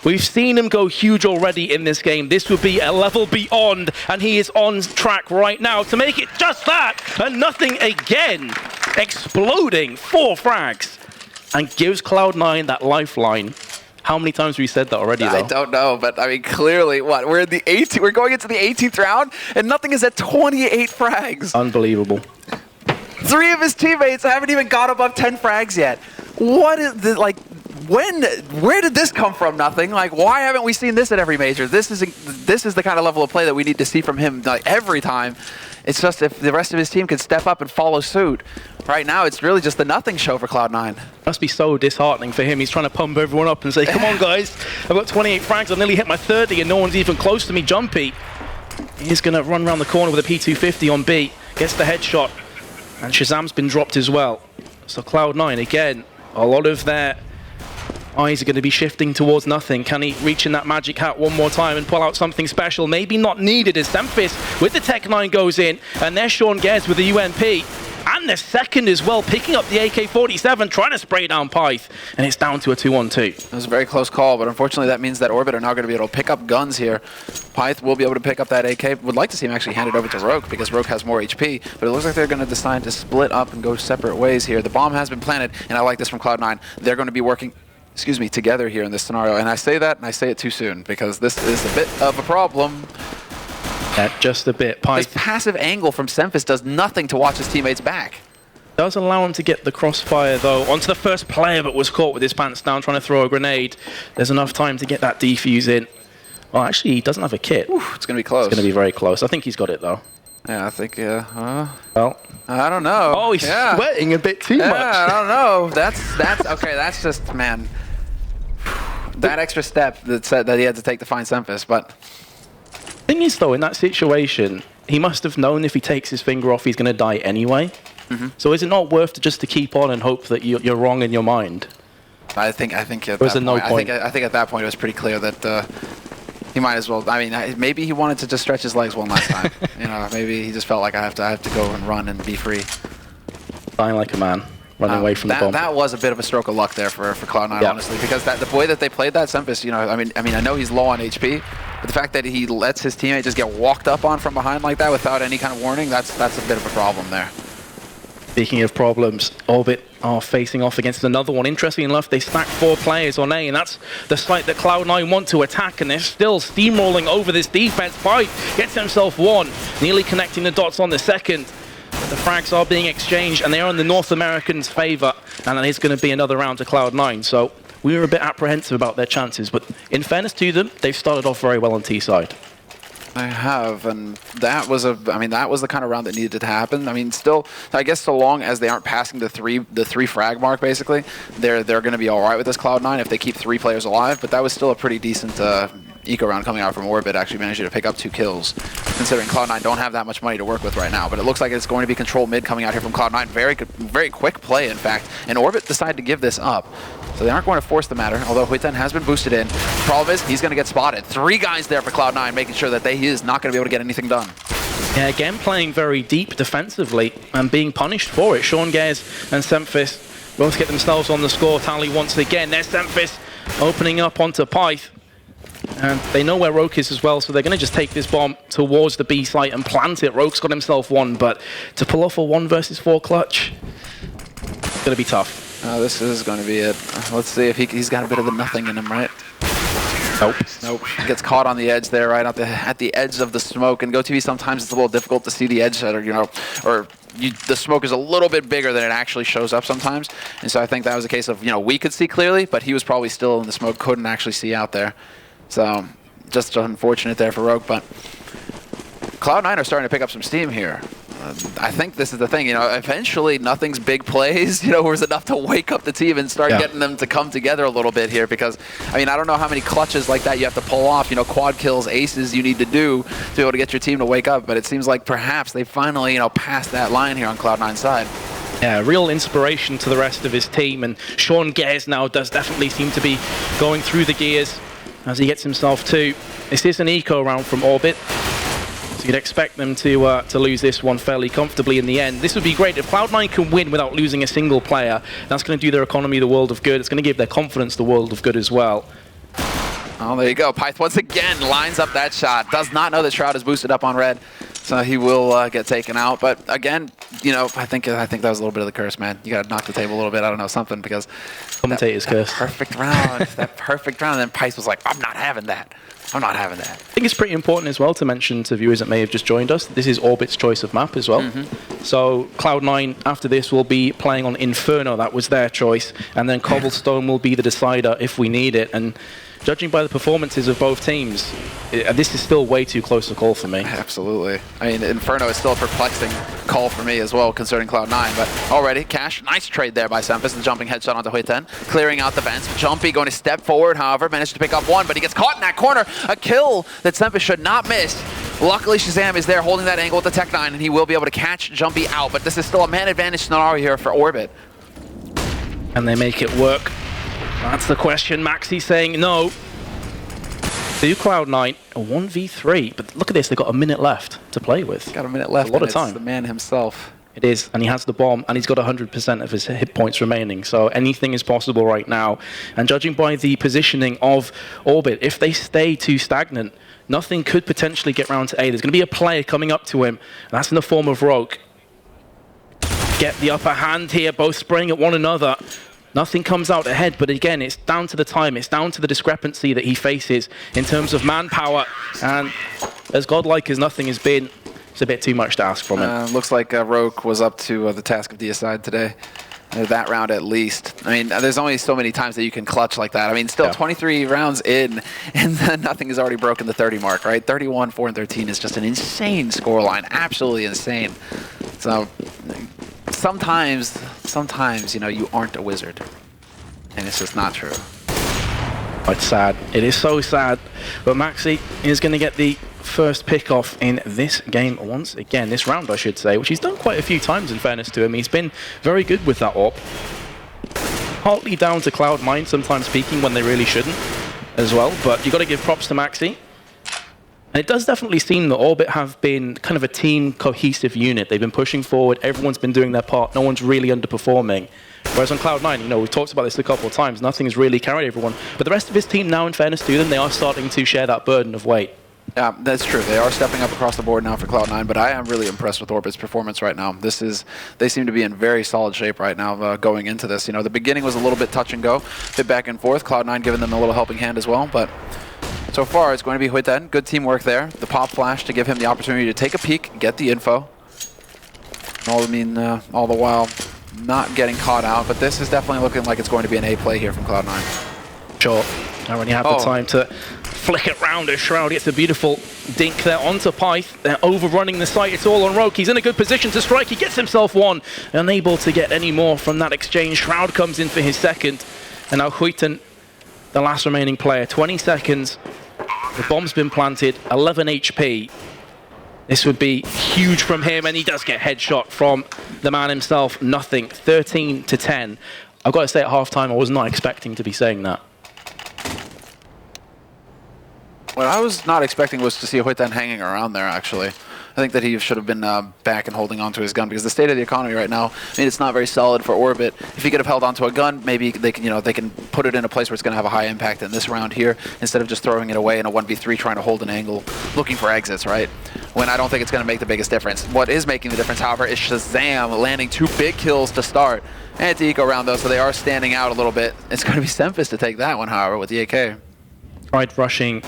We've seen him go huge already in this game. This would be a level beyond, and he is on track right now to make it just that, and nothing again. Exploding 4 frags, and gives Cloud9 that lifeline. How many times have we said that already, though? I don't know, but I mean, clearly, what? We're going into the 18th round, and nothing is at 28 frags. Unbelievable. 3 of his teammates haven't even got above 10 frags yet. What is the, like, where did this come from? Nothing. Like, why haven't we seen this at every major? This is the kind of level of play that we need to see from him, like, every time. It's just if the rest of his team could step up and follow suit. Right now, it's really just the nothing show for Cloud9. Must be so disheartening for him. He's trying to pump everyone up and say, come on, guys. I've got 28 frags. I've nearly hit my 30, and no one's even close to me. Jumpy. He's going to run around the corner with a P250 on B. Gets the headshot. And Shazam's been dropped as well. So Cloud9, again, a lot of their eyes are going to be shifting towards nothing. Can he reach in that magic hat one more time and pull out something special? Maybe not needed as Semphis with the Tech 9 goes in, and there's Sean Gez with the UNP. And the second as well, picking up the AK-47, trying to spray down Pyth, and it's down to a 2-on-2. It was a very close call, but unfortunately that means that Orbit are now going to be able to pick up guns here. Pyth will be able to pick up that AK. Would like to see him actually hand it over to Rogue, because Rogue has more HP, but it looks like they're going to decide to split up and go separate ways here. The bomb has been planted, and I like this from Cloud9. They're going to be working, together here in this scenario, and I say that, and I say it too soon, because this is a bit of a problem. Yeah, just a bit. This passive angle from Semphis does nothing to watch his teammates back. Does allow him to get the crossfire, though, onto the first player, but was caught with his pants down trying to throw a grenade. There's enough time to get that defuse in. Well, actually, he doesn't have a kit. Ooh, it's going to be close. It's going to be very close. I think he's got it, though. Yeah, I think, well, I don't know. Oh, he's sweating a bit too much. I don't know. That's okay, that's just, man, that extra step that he had to take to find Semphis, but... Thing is, though, in that situation, he must have known if he takes his finger off, he's going to die anyway. So is it not worth just to keep on and hope that you're wrong in your mind? I think at that point, I think at that point it was pretty clear that he might as well. I mean, maybe he wanted to just stretch his legs one last time. You know, maybe he just felt like I have to go and run and be free. Dying like a man. Running away from the bomb. That was a bit of a stroke of luck there for Cloud9, honestly, because the way that they played that, Semphis, you know, I mean, I know he's low on HP, but the fact that he lets his teammate just get walked up on from behind like that without any kind of warning, that's a bit of a problem there. Speaking of problems, Orbit are facing off against another one. Interestingly enough, they stacked 4 players on A, and that's the site that Cloud9 want to attack, and they're still steamrolling over this defense. Pyth gets himself one, nearly connecting the dots on the second. But the frags are being exchanged, and they are in the North Americans' favor, and it is going to be another round to Cloud9. So we were a bit apprehensive about their chances, but in fairness to them, they've started off very well on T side. I have, and that was the kind of round that needed to happen. I mean, still, I guess so long as they aren't passing the three frag mark, basically, they're going to be all right with this Cloud9 if they keep 3 players alive. But that was still a pretty decent eco round coming out from Orbit, actually managing to pick up 2 kills, considering Cloud9 don't have that much money to work with right now. But it looks like it's going to be control mid coming out here from Cloud9. Very good, very quick play, in fact. And Orbit decided to give this up. So they aren't going to force the matter, although Huiten has been boosted in. Problem is, he's going to get spotted. 3 guys there for Cloud9, making sure that he is not going to be able to get anything done. Yeah, again, playing very deep defensively and being punished for it. Sean Gez and Semphis both get themselves on the score tally once again. There's Semphis opening up onto Pyth. And they know where Roke is as well, so they're going to just take this bomb towards the B site and plant it. Roke's got himself one, but to pull off a 1 versus 4 clutch, it's going to be tough. This is going to be it. Let's see if he's got a bit of the nothing in him, right? Nope. He gets caught on the edge there, right at the edge of the smoke. And GoTV, sometimes it's a little difficult to see the edge, the smoke is a little bit bigger than it actually shows up sometimes. And so I think that was a case of, we could see clearly, but he was probably still in the smoke, couldn't actually see out there. So just unfortunate there for Rogue, but Cloud9 are starting to pick up some steam here. I think this is the thing, eventually nothing's big plays, was enough to wake up the team and start getting them to come together a little bit here, because, I don't know how many clutches like that you have to pull off, quad kills, aces you need to do to be able to get your team to wake up, but it seems like perhaps they finally, passed that line here on Cloud9's side. Yeah, real inspiration to the rest of his team, and Sean Gez now does definitely seem to be going through the gears as he gets himself 2. This is an eco round from Orbit. You'd expect them to lose this one fairly comfortably in the end. This would be great if Cloud9 can win without losing a single player. That's going to do their economy the world of good. It's going to give their confidence the world of good as well. Oh, there you go. Pyth once again lines up that shot. Does not know that Shroud is boosted up on red, so he will get taken out. But again, I think that was a little bit of the curse, man. You got to knock the table a little bit. I don't know, something, because commentator's curse. Perfect round. That perfect round. And then Pyth was like, I'm not having that. I'm not having that. I think it's pretty important as well to mention to viewers that may have just joined us, this is Orbit's choice of map as well. So Cloud9, after this, will be playing on Inferno. That was their choice. And then Cobblestone will be the decider if we need it. And judging by the performances of both teams, this is still way too close a call for me. Absolutely. I mean, Inferno is still a perplexing call for me as well, concerning Cloud9. But already, Cash, nice trade there by Sempis. The jumping headshot onto Huiten, clearing out the vents. Jumpy going to step forward, however, managed to pick up one, but he gets caught in that corner. A kill that Sempis should not miss. Luckily, Shazam is there holding that angle with the Tech-9, and he will be able to catch Jumpy out. But this is still a man advantage scenario here for Orbit. And they make it work. That's the question. Maxi saying no. Do Cloud9 a 1v3, but look at this, they've got a minute left to play with. Got a minute left, a lot of it's time. The man himself. It is, and he has the bomb, and he's got 100% of his hit points remaining, so anything is possible right now. And judging by the positioning of Orbit, if they stay too stagnant, nothing could potentially get round to A. There's going to be a player coming up to him, and that's in the form of Rogue. Get the upper hand here, both spraying at one another. Nothing comes out ahead, but again, it's down to the time, it's down to the discrepancy that he faces in terms of manpower, and as godlike as nothing has been, it's a bit too much to ask from him. Looks like Rogue was up to the task of deicide today. That round at least. I mean, there's only so many times that you can clutch like that. I mean, still 23 rounds in, and then nothing has already broken the 30 mark, right? 31, 4, and 13 is just an insane scoreline. Absolutely insane. So sometimes, you know, you aren't a wizard. And it's just not true. It's sad. It is so sad. But Maxi is going to get the first pick-off in this game once again, this round I should say, which he's done quite a few times in fairness to him. He's been very good with that AWP. Partly down to Cloud9 sometimes peaking when they really shouldn't as well, but you've got to give props to Maxi. And it does definitely seem that Orbit have been kind of a team cohesive unit. They've been pushing forward, everyone's been doing their part, no one's really underperforming. Whereas on Cloud9, you know, we've talked about this a couple of times, nothing has really carried everyone. But the rest of his team now, in fairness to them, they are starting to share that burden of weight. Yeah, that's true. They are stepping up across the board now for Cloud9, but I am really impressed with Orbit's performance right now. They seem to be in very solid shape right now going into this. You know, the beginning was a little bit touch and go, bit back and forth. Cloud9 giving them a little helping hand as well, but so far it's going to be Huiten. Good teamwork there. The pop flash to give him the opportunity to take a peek, get the info. All the while not getting caught out, but this is definitely looking like it's going to be an A play here from Cloud9. Sure. Now when you have the time to flick it round as Shroud gets a beautiful dink there onto Pyth. They're overrunning the site. It's all on Rogue. He's in a good position to strike. He gets himself one. Unable to get any more from that exchange. Shroud comes in for his second. And now Huiten, the last remaining player. 20 seconds. The bomb's been planted. 11 HP. This would be huge from him. And he does get headshot from the man himself. Nothing. 13 to 10. I've got to say at halftime, I was not expecting to be saying that. What I was not expecting was to see Huiten hanging around there, actually. I think that he should have been back and holding onto his gun, because the state of the economy right now, I mean, it's not very solid for Orbit. If he could have held onto a gun, maybe they can put it in a place where it's going to have a high impact in this round here, instead of just throwing it away in a 1v3 trying to hold an angle, looking for exits, right? When I don't think it's going to make the biggest difference. What is making the difference, however, is Shazam landing 2 big kills to start. And it's the eco round, though, so they are standing out a little bit. It's going to be Sempis to take that one, however, with the AK. Tried rushing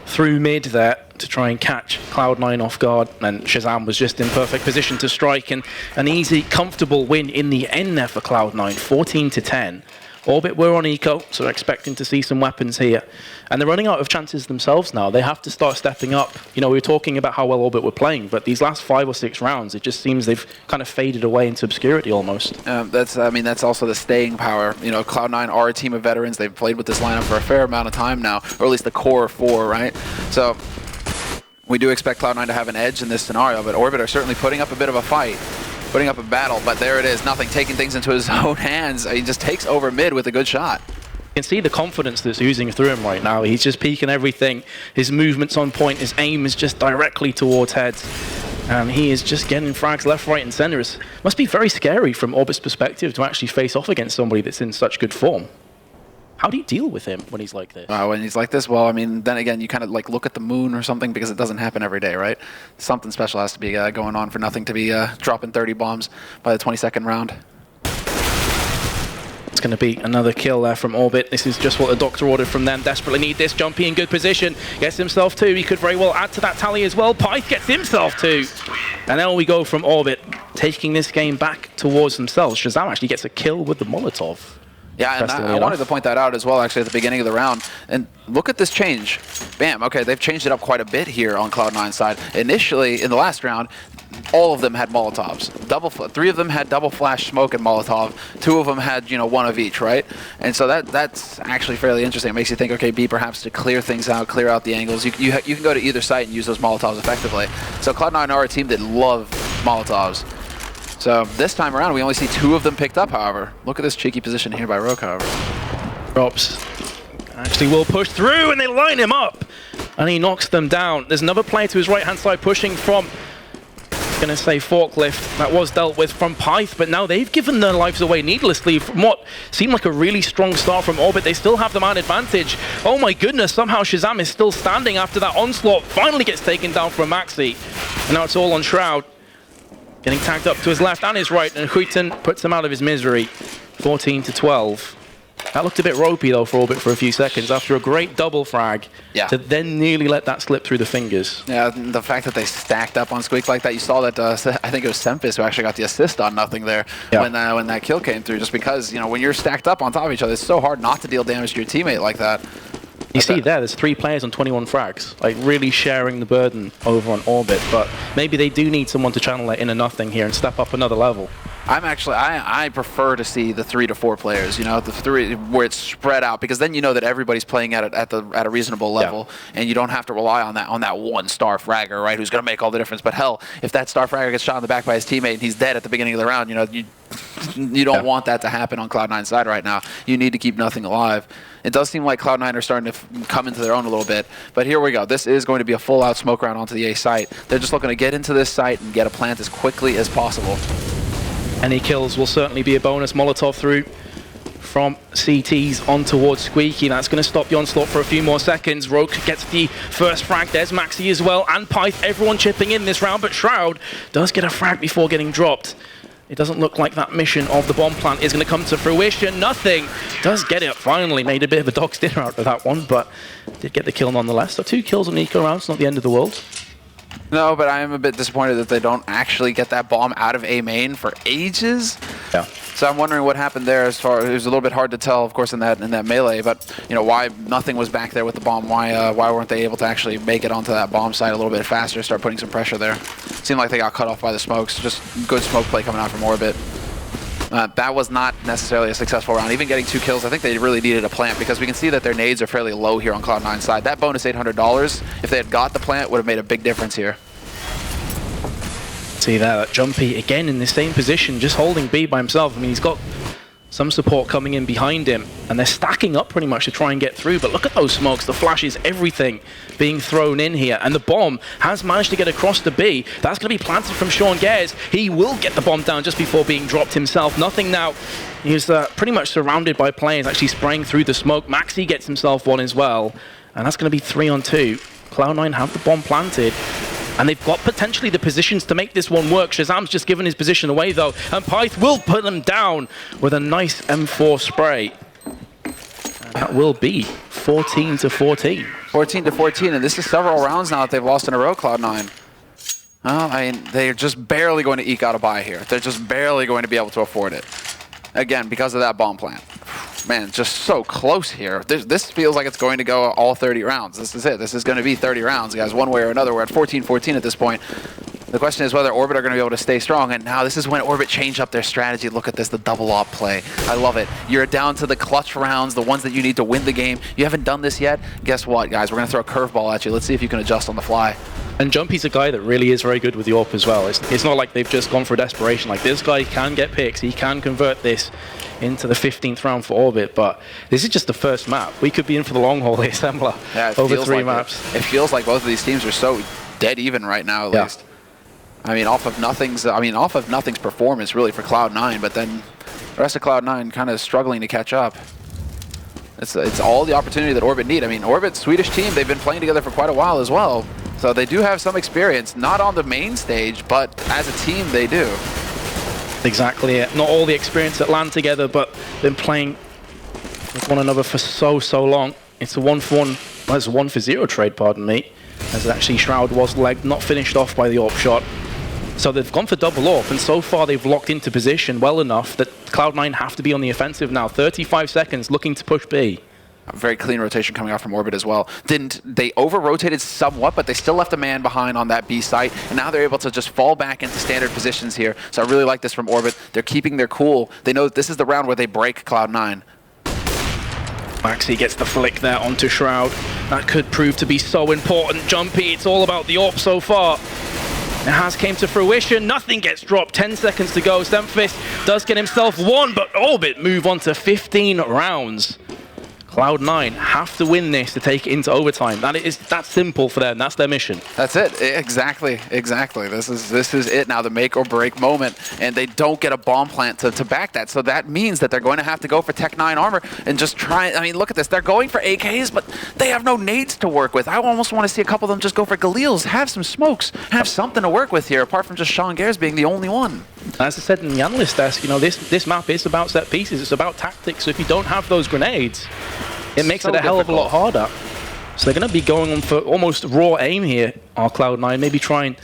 through mid there to try and catch Cloud9 off guard, and Shazam was just in perfect position to strike, and an easy, comfortable win in the end there for Cloud9, 14 to 10. Orbit were on eco, so they're expecting to see some weapons here. And they're running out of chances themselves now. They have to start stepping up. You know, we were talking about how well Orbit were playing, but these last 5 or 6 rounds, it just seems they've kind of faded away into obscurity almost. That's also the staying power. You know, Cloud9 are a team of veterans. They've played with this lineup for a fair amount of time now, or at least the core 4, right? So we do expect Cloud9 to have an edge in this scenario, but Orbit are certainly putting up a bit of a fight. Putting up a battle, but there it is, nothing, taking things into his own hands. He just takes over mid with a good shot. You can see the confidence that's oozing through him right now. He's just peeking everything. His movement's on point, his aim is just directly towards heads. And he is just getting frags left, right, and center. It must be very scary from Orbit's perspective to actually face off against somebody that's in such good form. How do you deal with him when he's like this? When he's like this, well, I mean, then again, you kind of like look at the moon or something, because it doesn't happen every day, right? Something special has to be going on for nothing to be dropping 30 bombs by the 22nd round. It's going to be another kill there from Orbit. This is just what the doctor ordered from them. Desperately need this. Jumpy in good position. Gets himself 2. He could very well add to that tally as well. Pyth gets himself 2. And now we go from Orbit, taking this game back towards themselves. Shazam actually gets a kill with the Molotov. Yeah, and I wanted to point that out as well, actually, at the beginning of the round. And look at this change. Bam. Okay, they've changed it up quite a bit here on Cloud9's side. Initially, in the last round, all of them had Molotovs. 3 of them had double flash smoke and Molotov. 2 of them had, 1 of each, right? And so that's actually fairly interesting. It makes you think, okay, B, perhaps to clear things out, clear out the angles. You can go to either site and use those Molotovs effectively. So Cloud9 are a team that love Molotovs. So this time around, we only see 2 of them picked up, however. Look at this cheeky position here by Roke, however. Drops. Actually will push through, and they line him up. And he knocks them down. There's another player to his right-hand side pushing from, going to say Forklift. That was dealt with from Pyth, but now they've given their lives away needlessly from what seemed like a really strong start from Orbit. They still have the man advantage. Oh my goodness, somehow Shazam is still standing after that onslaught. Finally gets taken down from Maxi. And now it's all on Shroud. Getting tagged up to his left and his right, and Huiten puts him out of his misery. 14-12. That looked a bit ropey though for Orbit for a few seconds after a great double frag to then nearly let that slip through the fingers. Yeah, the fact that they stacked up on Squeak like that, you saw that, I think it was Sempis who actually got the assist on nothing there when that kill came through, just because, when you're stacked up on top of each other, it's so hard not to deal damage to your teammate like that. You see there's 3 players on 21 frags, like really sharing the burden over on Orbit, but maybe they do need someone to channel it in a nothing here and step up another level. I prefer to see the 3 to 4 players, the 3 where it's spread out, because then you know that everybody's playing at a reasonable level, and you don't have to rely on that one star fragger, right, who's going to make all the difference. But hell, if that star fragger gets shot in the back by his teammate and he's dead at the beginning of the round, you don't want that to happen on Cloud9's side right now. You need to keep nothing alive. It does seem like Cloud9 are starting to come into their own a little bit, but here we go. This is going to be a full-out smoke round onto the A site. They're just looking to get into this site and get a plant as quickly as possible. Any kills will certainly be a bonus. Molotov through from CTs on towards Squeaky. That's going to stop the onslaught for a few more seconds. Roke gets the first frag. There's Maxi as well, and Pyth. Everyone chipping in this round, but Shroud does get a frag before getting dropped. It doesn't look like that mission of the bomb plant is going to come to fruition. Nothing. Does get it finally. Made a bit of a dog's dinner out of that one, but did get the kill nonetheless. So 2 kills on the eco round. It's not the end of the world. No, but I am a bit disappointed that they don't actually get that bomb out of A main for ages. Yeah. So I'm wondering what happened there. As far, it was a little bit hard to tell, of course, in that melee. But why nothing was back there with the bomb? Why weren't they able to actually make it onto that bomb site a little bit faster? Start putting some pressure there. Seemed like they got cut off by the smokes. Just good smoke play coming out from Orbit. That was not necessarily a successful round. Even getting 2 kills, I think they really needed a plant, because we can see that their nades are fairly low here on Cloud9's side. That bonus $800, if they had got the plant, would have made a big difference here. See that Jumpy again in the same position, just holding B by himself. I mean, he's got some support coming in behind him, and they're stacking up pretty much to try and get through. But look at those smokes, the flashes, everything being thrown in here. And the bomb has managed to get across to B. That's going to be planted from Sean Gares. He will get the bomb down just before being dropped himself. Nothing now. He's pretty much surrounded by players actually spraying through the smoke. Maxi gets himself one as well. And that's going to be 3 on 2. Cloud9 have the bomb planted. And they've got potentially the positions to make this one work. Shazam's just given his position away though, and Pyth will put them down with a nice M4 spray. And that will be 14-14. 14-14, and this is several rounds now that they've lost in a row, Cloud9. Well, I mean, they're just barely going to eke out a buy here. They're just barely going to be able to afford it. Again, because of that bomb plant. Man, just so close here. This feels like it's going to go all 30 rounds. This is it. This is going to be 30 rounds, guys, one way or another. We're at 14-14 at this point. The question is whether Orbit are going to be able to stay strong, and now this is when Orbit changed up their strategy. Look at this, the double op play. I love it. You're down to the clutch rounds, the ones that you need to win the game. You haven't done this yet? Guess what, guys? We're going to throw a curveball at you. Let's see if you can adjust on the fly. And Jumpy's a guy that really is very good with the AWP as well. It's not like they've just gone for desperation. Like, this guy can get picks. He can convert this into the 15th round for Orbit, but this is just the first map. We could be in for the long haul here, Assembler, over 3 maps. It feels like both of these teams are so dead even right now, at least. I mean, off of nothing's performance really for Cloud9, but then the rest of Cloud9 kind of struggling to catch up. It's all the opportunity that Orbit need. I mean, Orbit's Swedish team, they've been playing together for quite a while as well. So they do have some experience, not on the main stage, but as a team they do. Exactly it. Not all the experience that land together, but been playing with one another for so long. It's a 1-for-1, well, it's a 1-for-0 trade, pardon me, as actually Shroud was legged, not finished off by the AWP shot. So they've gone for double AWP, and so far they've locked into position well enough that Cloud9 have to be on the offensive now. 35 seconds, looking to push B. A very clean rotation coming out from Orbit as well. They over-rotated somewhat, but they still left a man behind on that B site, and now they're able to just fall back into standard positions here. So I really like this from Orbit. They're keeping their cool. They know that this is the round where they break Cloud9. Maxi gets the flick there onto Shroud. That could prove to be so important. Jumpy, it's all about the AWP so far. It has came to fruition. Nothing gets dropped. 10 seconds to go. Stemfist does get himself one, but Orbit move on to 15 rounds. Cloud9 have to win this to take it into overtime. That's simple for them. That's their mission. That's it. Exactly. This is it now, the make or break moment. And they don't get a bomb plant to back that. So that means that they're going to have to go for Tech 9 armor and just try. I mean, look at this. They're going for AKs, but they have no nades to work with. I almost want to see a couple of them just go for Galils, have some smokes, have something to work with here, apart from just Sean Gares being the only one. As I said in the analyst desk, you know, this map is about set pieces. It's about tactics. So if you don't have those grenades, it makes it a hell of a lot harder. So they're going to be going on for almost raw aim here, our Cloud9. Maybe try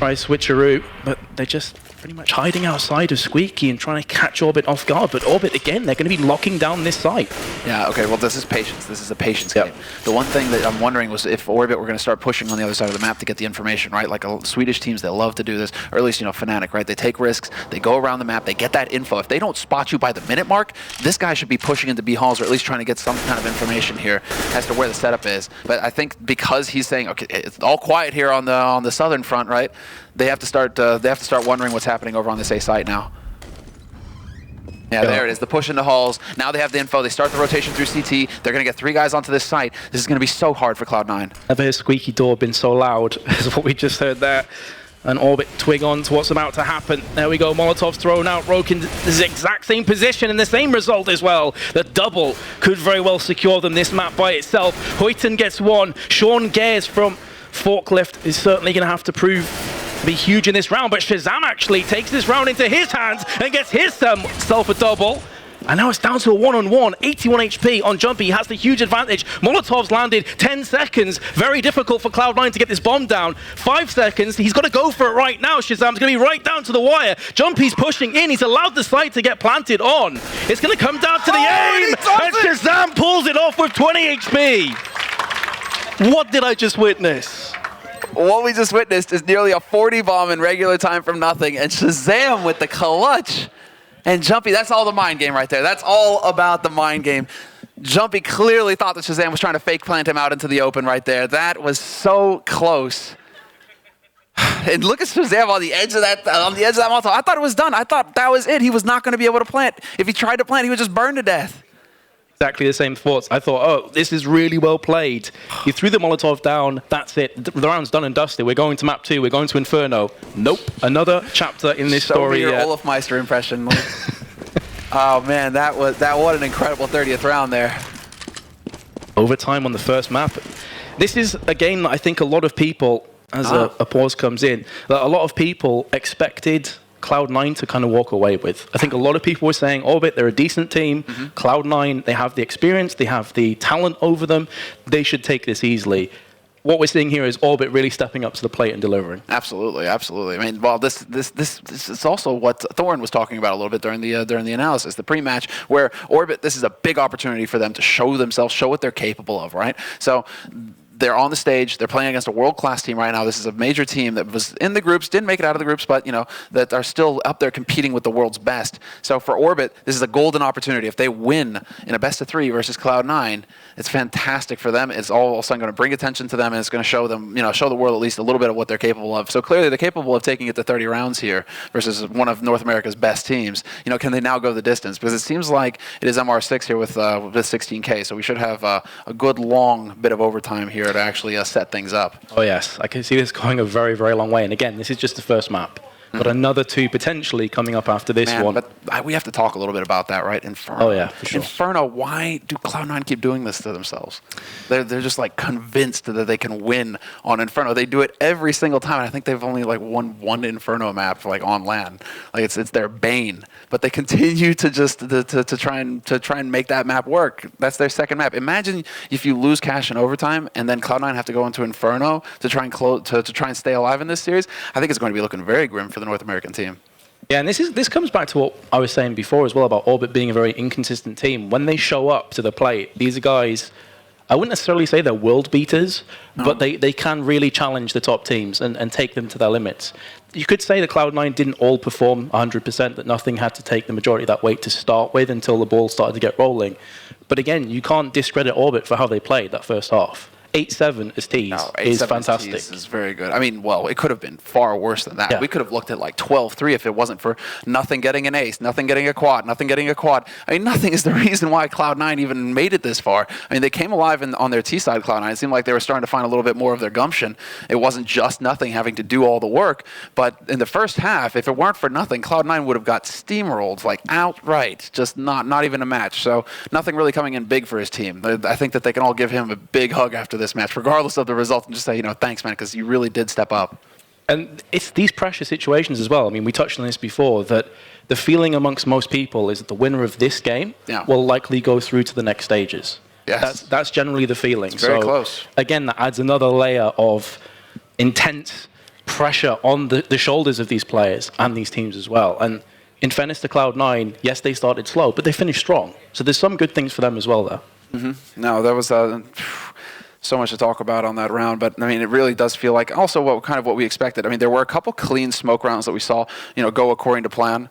switcheroo, but they're just pretty much hiding outside of Squeaky and trying to catch Orbit off guard. But Orbit, again, they're going to be locking down this site. Yeah, okay, well, this is patience. This is a patience game. The one thing that I'm wondering was if Orbit were going to start pushing on the other side of the map to get the information, right? Like Swedish teams, they love to do this, or at least, you know, Fnatic, right? They take risks, they go around the map, they get that info. If they don't spot you by the minute mark, this guy should be pushing into B halls, or at least trying to get some kind of information here as to where the setup is. But I think because he's saying, okay, it's all quiet here on the southern front, right? They have to start wondering what's happening over on this A site now. Yeah, there it is. The push into halls. Now they have the info. They start the rotation through CT. They're going to get 3 guys onto this site. This is going to be so hard for Cloud9. Never has squeaky door been so loud as what we just heard there. And Orbit twig on to what's about to happen. There we go. Molotov's thrown out. Roke in the exact same position and the same result as well. The double could very well secure them this map by itself. Huyton gets one. Sean Gares from Forklift is certainly going to have to prove to be huge in this round, but Shazam actually takes this round into his hands and gets himself a double. And now it's down to a one-on-one. 81 HP on Jumpy. He has the huge advantage. Molotov's landed 10 seconds. Very difficult for Cloud9 to get this bomb down. 5 seconds. He's got to go for it right now. Shazam's going to be right down to the wire. Jumpy's pushing in. He's allowed the site to get planted on. It's going to come down to the aim. And Shazam pulls it off with 20 HP. What did I just witness? What we just witnessed is nearly a 40 bomb in regular time from nothing. And Shazam with the clutch. And Jumpy, that's all the mind game right there. That's all about the mind game. Jumpy clearly thought that Shazam was trying to fake plant him out into the open right there. That was so close. And look at Shazam on the edge of that Molotov. I thought it was done. I thought that was it. He was not going to be able to plant. If he tried to plant, he would just burn to death. Exactly the same thoughts. I thought, oh, this is really well played. He threw the Molotov down. That's it. The round's done and dusted. We're going to map 2. We're going to Inferno. Nope. Another chapter in this story. Show me your Olaf Meister impression. Oh man, that what an incredible 30th round there. Overtime on the first map. This is a game that I think a lot of people, as a pause comes in, that a lot of people expected Cloud9 to kind of walk away with. I think a lot of people were saying, Orbit, they're a decent team. Cloud9, they have the experience, they have the talent over them. They should take this easily. What we're seeing here is Orbit really stepping up to the plate and delivering. Absolutely, absolutely. I mean, well, this is also what Thorn was talking about a little bit during the analysis, the pre-match, where Orbit, this is a big opportunity for them to show themselves, show what they're capable of, right? So they're on the stage. They're playing against a world-class team right now. This is a major team that was in the groups, didn't make it out of the groups, but, you know, that are still up there competing with the world's best. So for Orbit, this is a golden opportunity. If they win in a best-of-3 versus Cloud9, it's fantastic for them. It's all of a sudden going to bring attention to them, and it's going to show them, you know, show the world at least a little bit of what they're capable of. So clearly they're capable of taking it to 30 rounds here versus one of North America's best teams. You know, can they now go the distance? Because it seems like it is MR6 here with 16K, so we should have a good long bit of overtime here to actually set things up. Oh yes, I can see this going a very, very long way. And again, this is just the first map. but another 2 potentially coming up after this one. But we have to talk a little bit about that, right? Inferno. Oh, yeah, for sure. Inferno, why do Cloud9 keep doing this to themselves? They're just like convinced that they can win on Inferno. They do it every single time, and I think they've only like won 1 Inferno map like on LAN. Like it's their bane, but they continue to just to try and make that map work. That's their second map. Imagine if you lose cash in overtime and then Cloud9 have to go into Inferno to try and try and stay alive in this series. I think it's going to be looking very grim for the North American team. Yeah, and this comes back to what I was saying before as well about Orbit being a very inconsistent team. When they show up to the plate, these guys, I wouldn't necessarily say they're world beaters, but they can really challenge the top teams and take them to their limits. You could say that Cloud9 didn't all perform 100%, that nothing had to take the majority of that weight to start with until the ball started to get rolling. But again, you can't discredit Orbit for how they played that first half. 8-7 as tees is fantastic. This is very good. I mean, well, it could have been far worse than that. Yeah. We could have looked at like 12-3 if it wasn't for nothing getting an ace, nothing getting a quad, nothing getting a quad. I mean, nothing is the reason why Cloud9 even made it this far. I mean, they came alive on their T side, Cloud9. It seemed like they were starting to find a little bit more of their gumption. It wasn't just nothing having to do all the work. But in the first half, if it weren't for nothing, Cloud9 would have got steamrolled, like outright, just not even a match. So nothing really coming in big for his team. I think that they can all give him a big hug after this match, regardless of the result, and just say, thanks, man, because you really did step up. And it's these pressure situations as well. I mean, we touched on this before, that the feeling amongst most people is that the winner of this game will likely go through to the next stages. Yes. That's generally the feeling. It's very close. Again, that adds another layer of intense pressure on the shoulders of these players and these teams as well. And in fairness to Cloud9, yes, they started slow, but they finished strong. So there's some good things for them as well there. Mm-hmm. No, that was... so much to talk about on that round, but I mean, it really does feel like also what we expected. I mean, there were a couple clean smoke rounds that we saw, go according to plan.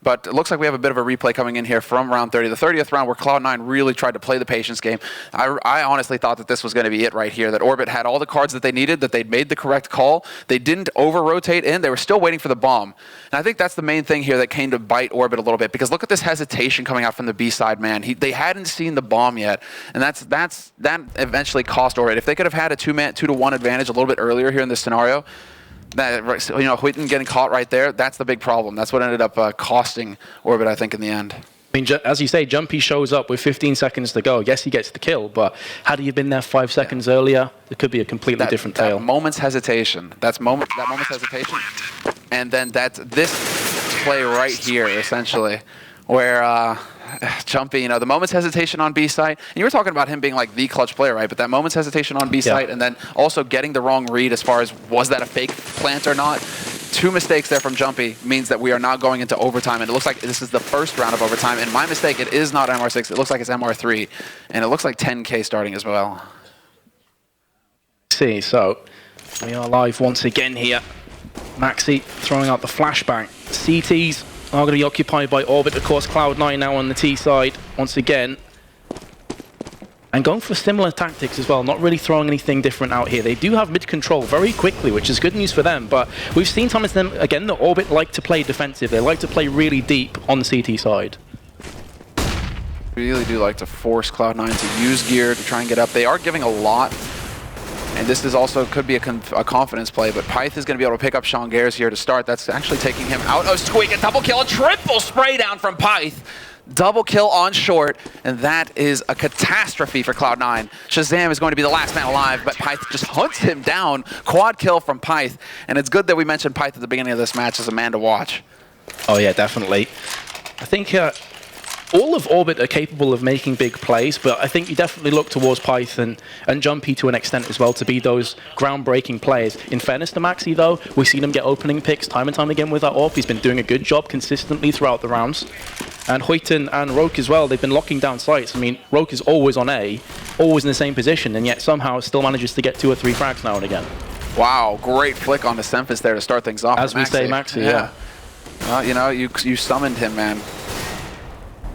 But it looks like we have a bit of a replay coming in here from round 30, the 30th round where Cloud9 really tried to play the patience game. I honestly thought that this was going to be it right here, that Orbit had all the cards that they needed, that they'd made the correct call. They didn't over-rotate in. They were still waiting for the bomb. And I think that's the main thing here that came to bite Orbit a little bit, because look at this hesitation coming out from the B side, man. They hadn't seen the bomb yet, and that eventually cost Orbit. If they could have had a 2-to-1 advantage a little bit earlier here in this scenario, Huiten getting caught right there, that's the big problem. That's what ended up costing Orbit, I think, in the end. I mean, as you say, Jumpy shows up with 15 seconds to go. Yes, he gets the kill, but had he been there 5 seconds earlier, it could be a completely different tale. That moment's hesitation. That moment's hesitation. And then that's this play right here, essentially, where Jumpy, the moment's hesitation on B site. And you were talking about him being like the clutch player, right? But that moment's hesitation on B site, and then also getting the wrong read as far as was that a fake plant or not. 2 mistakes there from Jumpy means that we are not going into overtime, and it looks like this is the first round of overtime. And my mistake, it is not MR6. It looks like it's MR3, and it looks like 10K starting as well. See, so we are live once again here. Maxi throwing out the flashbang. CTs are going to be occupied by Orbit, of course. Cloud9 now on the T side once again. And going for similar tactics as well, not really throwing anything different out here. They do have mid control very quickly, which is good news for them, but we've seen time and time again that Orbit like to play defensive. They like to play really deep on the CT side. Really do like to force Cloud9 to use gear to try and get up. They are giving a lot, and this is also could be a confidence play, but Pyth is going to be able to pick up Sean Gares here to start. That's actually taking him out of Squeak. A double kill, a triple spray down from Pyth. Double kill on short, and that is a catastrophe for Cloud9. Shazam is going to be the last man alive, but Pyth just hunts him down. Quad kill from Pyth, and it's good that we mentioned Pyth at the beginning of this match as a man to watch. Oh yeah, definitely. I think all of Orbit are capable of making big plays, but I think you definitely look towards Python and Jumpy to an extent as well to be those groundbreaking players. In fairness to Maxi, though, we've seen him get opening picks time and time again with that AWP. He's been doing a good job consistently throughout the rounds. And Huiten and Roke as well, they've been locking down sites. I mean, Roke is always on A, always in the same position, and yet somehow still manages to get 2 or 3 frags now and again. Wow, great flick on the Semphis there to start things off. As we say, Maxi, yeah. Well, you summoned him, man.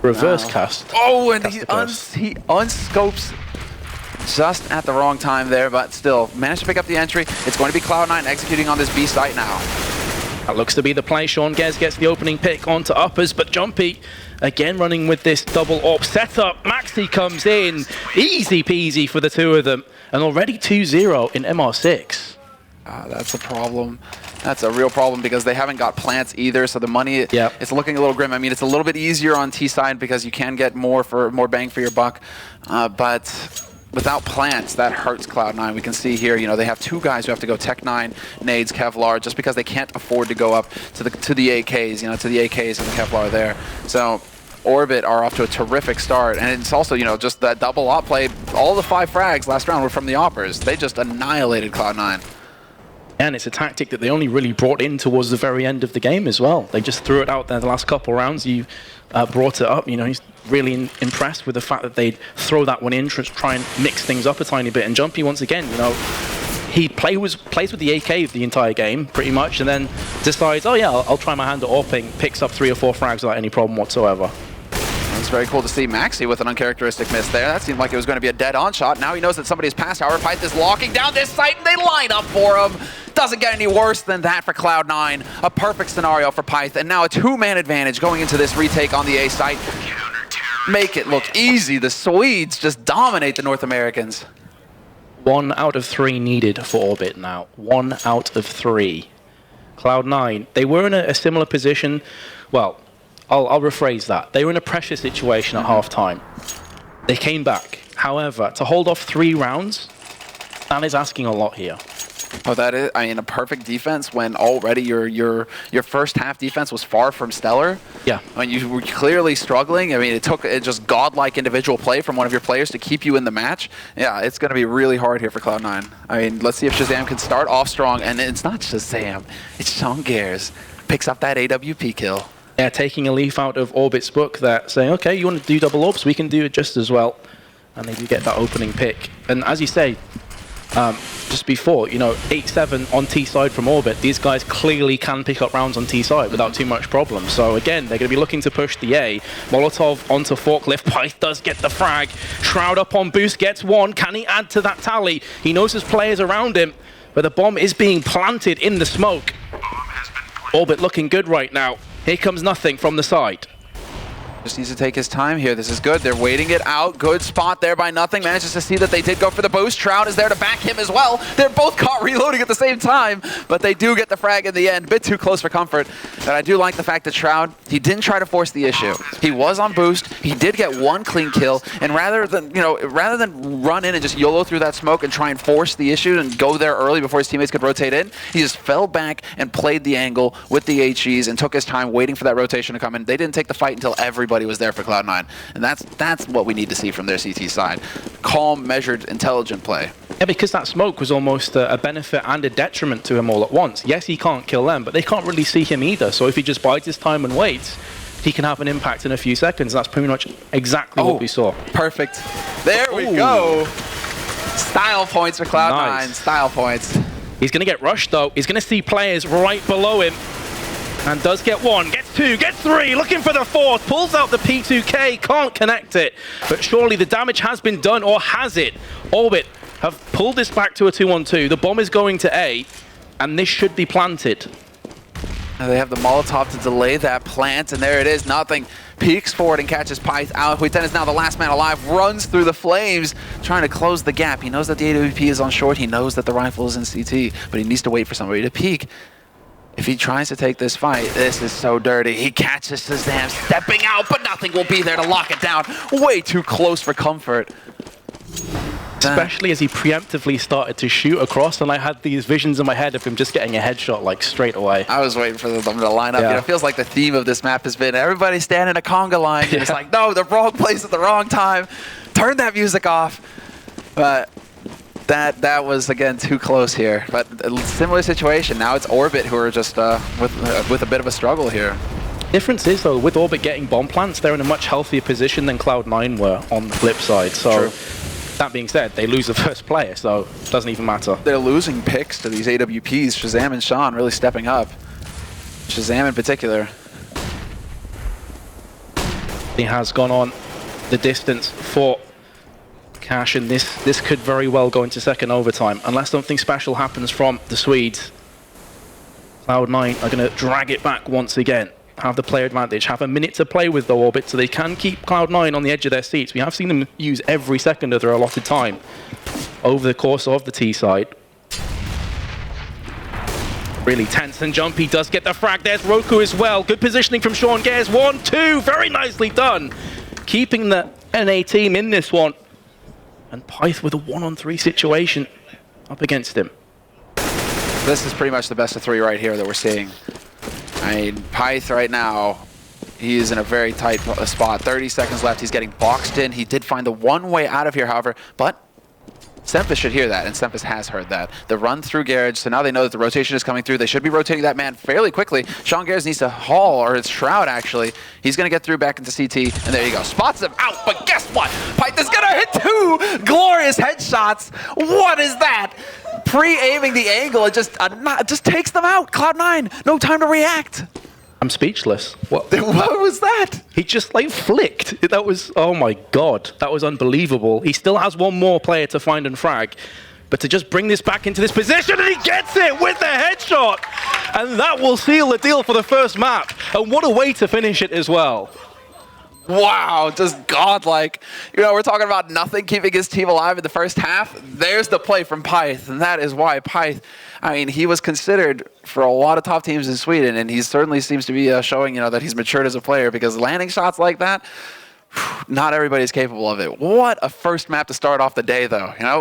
Reverse cast. Oh, and he unscopes just at the wrong time there, but still managed to pick up the entry. It's going to be Cloud9 executing on this B site now. That looks to be the play. Sean Gez gets the opening pick onto uppers, but Jumpy again running with this double AWP setup. Maxi comes in. Easy peasy for the 2 of them. And already 2-0 in MR6. That's a problem. That's a real problem because they haven't got plants either, so the money it's looking a little grim. I mean, it's a little bit easier on T side because you can get more bang for your buck, but without plants, that hurts Cloud9. We can see here, you know, they have 2 guys who have to go Tech 9, Nades, Kevlar, just because they can't afford to go up to the AKs, you know, to the AKs and the Kevlar there. So Orbit are off to a terrific start, and it's also, you know, just that double op play. All the 5 frags last round were from the Oppers. They just annihilated Cloud9. And it's a tactic that they only really brought in towards the very end of the game as well. They just threw it out there the last couple rounds. You brought it up. You know, he's really impressed with the fact that they'd throw that one in, try and mix things up a tiny bit. And Jumpy, once again, you know, he plays with the AK the entire game, pretty much, and then decides, oh yeah, I'll try my hand at AWPing, picks up 3 or 4 frags without any problem whatsoever. It's very cool to see Maxi with an uncharacteristic miss there. That seemed like it was going to be a dead-on shot. Now he knows that somebody's passed. However, Pyth is locking down this site, and they line up for him. Doesn't get any worse than that for Cloud9. A perfect scenario for Pyth, and now a 2-man advantage going into this retake on the A site. Make it look easy. The Swedes just dominate the North Americans. 1 out of 3 needed for Orbit now. 1 out of 3. Cloud9, they were in a similar position. Well, I'll rephrase that. They were in a pressure situation at halftime. They came back. However, to hold off 3 rounds, that is asking a lot here. Oh, that is, I mean, a perfect defense when already your first half defense was far from stellar. Yeah. When you were clearly struggling. I mean, it took just godlike individual play from one of your players to keep you in the match. Yeah, it's going to be really hard here for Cloud9. I mean, let's see if Shazam can start off strong. And it's not Shazam, it's Sean Gares. Picks up that AWP kill. Yeah, taking a leaf out of Orbit's book there, saying, okay, you want to do double orbs, we can do it just as well. And they do get that opening pick. And as you say, just before, you know, 8-7 on T side from Orbit, these guys clearly can pick up rounds on T side without too much problem. So again, they're going to be looking to push the A. Molotov onto Forklift. Pyth does get the frag. Shroud up on Boost, gets 1. Can he add to that tally? He knows there's players around him, but the bomb is being planted in the smoke. Orbit looking good right now. Here comes nothing from the side. Just needs to take his time here. This is good. They're waiting it out. Good spot there by nothing. Manages to see that they did go for the boost. Shroud is there to back him as well. They're both caught reloading at the same time, but they do get the frag in the end. A bit too close for comfort. But I do like the fact that Shroud, he didn't try to force the issue. He was on boost. He did get 1 clean kill, and rather than run in and just YOLO through that smoke and try and force the issue and go there early before his teammates could rotate in, he just fell back and played the angle with the HEs and took his time waiting for that rotation to come in. They didn't take the fight until everybody was there for Cloud9, and that's what we need to see from their CT side. Calm, measured, intelligent play. Yeah, because that smoke was almost a benefit and a detriment to him all at once. Yes, he can't kill them, but they can't really see him either. So if he just bides his time and waits, he can have an impact in a few seconds. That's pretty much exactly what we saw. Perfect. There we go. Style points for Cloud9. Nice. Style points. He's going to get rushed, though. He's going to see players right below him. And does get 1, gets 2, gets 3, looking for the 4th, pulls out the P2K, can't connect it. But surely the damage has been done, or has it? Orbit have pulled this back to a 2-on-2. The bomb is going to A, and this should be planted. Now they have the Molotov to delay that plant, and there it is, nothing. Peeks forward and catches Pyth out. Huiten is now the last man alive, runs through the flames, trying to close the gap. He knows that the AWP is on short, he knows that the rifle is in CT, but he needs to wait for somebody to peek. If he tries to take this fight, this is so dirty. He catches Shazam stepping out, but nothing will be there to lock it down. Way too close for comfort. Especially as he preemptively started to shoot across, and I had these visions in my head of him just getting a headshot like straight away. I was waiting for them to line up. Yeah. You know, it feels like the theme of this map has been everybody stand in a conga line. Yeah. It's like, no, the wrong place at the wrong time. Turn that music off. But that was, again, too close here. But a similar situation. Now it's Orbit who are just with a bit of a struggle here. Difference is, though, with Orbit getting bomb plants, they're in a much healthier position than Cloud9 were on the flip side. So, that being said, they lose the first player, so it doesn't even matter. They're losing picks to these AWPs. Shazam and Sean really stepping up. Shazam in particular. He has gone on the distance for Cash, and this could very well go into second overtime, unless something special happens from the Swedes. Cloud9 are going to drag it back once again. Have the player advantage, have a minute to play with the Orbit so they can keep Cloud9 on the edge of their seats. We have seen them use every second of their allotted time over the course of the T side. Really tense and jumpy, does get the frag. There's Roku as well. Good positioning from Sean Gares. 1, 2, very nicely done. Keeping the NA team in this one. And Pyth with a 1-on-3 situation up against him. This is pretty much the best of 3 right here that we're seeing. I mean, Pyth right now, he's in a very tight spot. 30 seconds left. He's getting boxed in. He did find the one way out of here, however, but Stempus should hear that, and Stempus has heard that. The run through Garage, so now they know that the rotation is coming through. They should be rotating that man fairly quickly. Sean Garage needs to haul, or it's Shroud, actually. He's going to get through back into CT, and there you go. Spots him out, but guess what? Pyth is going to hit 2 glorious headshots. What is that? Pre-aiming the angle, it just takes them out. Cloud9, no time to react. I'm speechless. What was that? He just like flicked. That was, oh my god, that was unbelievable. He still has one more player to find and frag, but to just bring this back into this position, and he gets it with the headshot, and that will seal the deal for the first map. And what a way to finish it as well. Wow, just godlike. You know, we're talking about nothing keeping his team alive in the first half. There's the play from Pyth, and that is why Pyth, I mean, he was considered for a lot of top teams in Sweden, and he certainly seems to be showing, you know, that he's matured as a player, because landing shots like that, not everybody's capable of it. What a first map to start off the day, though, you know?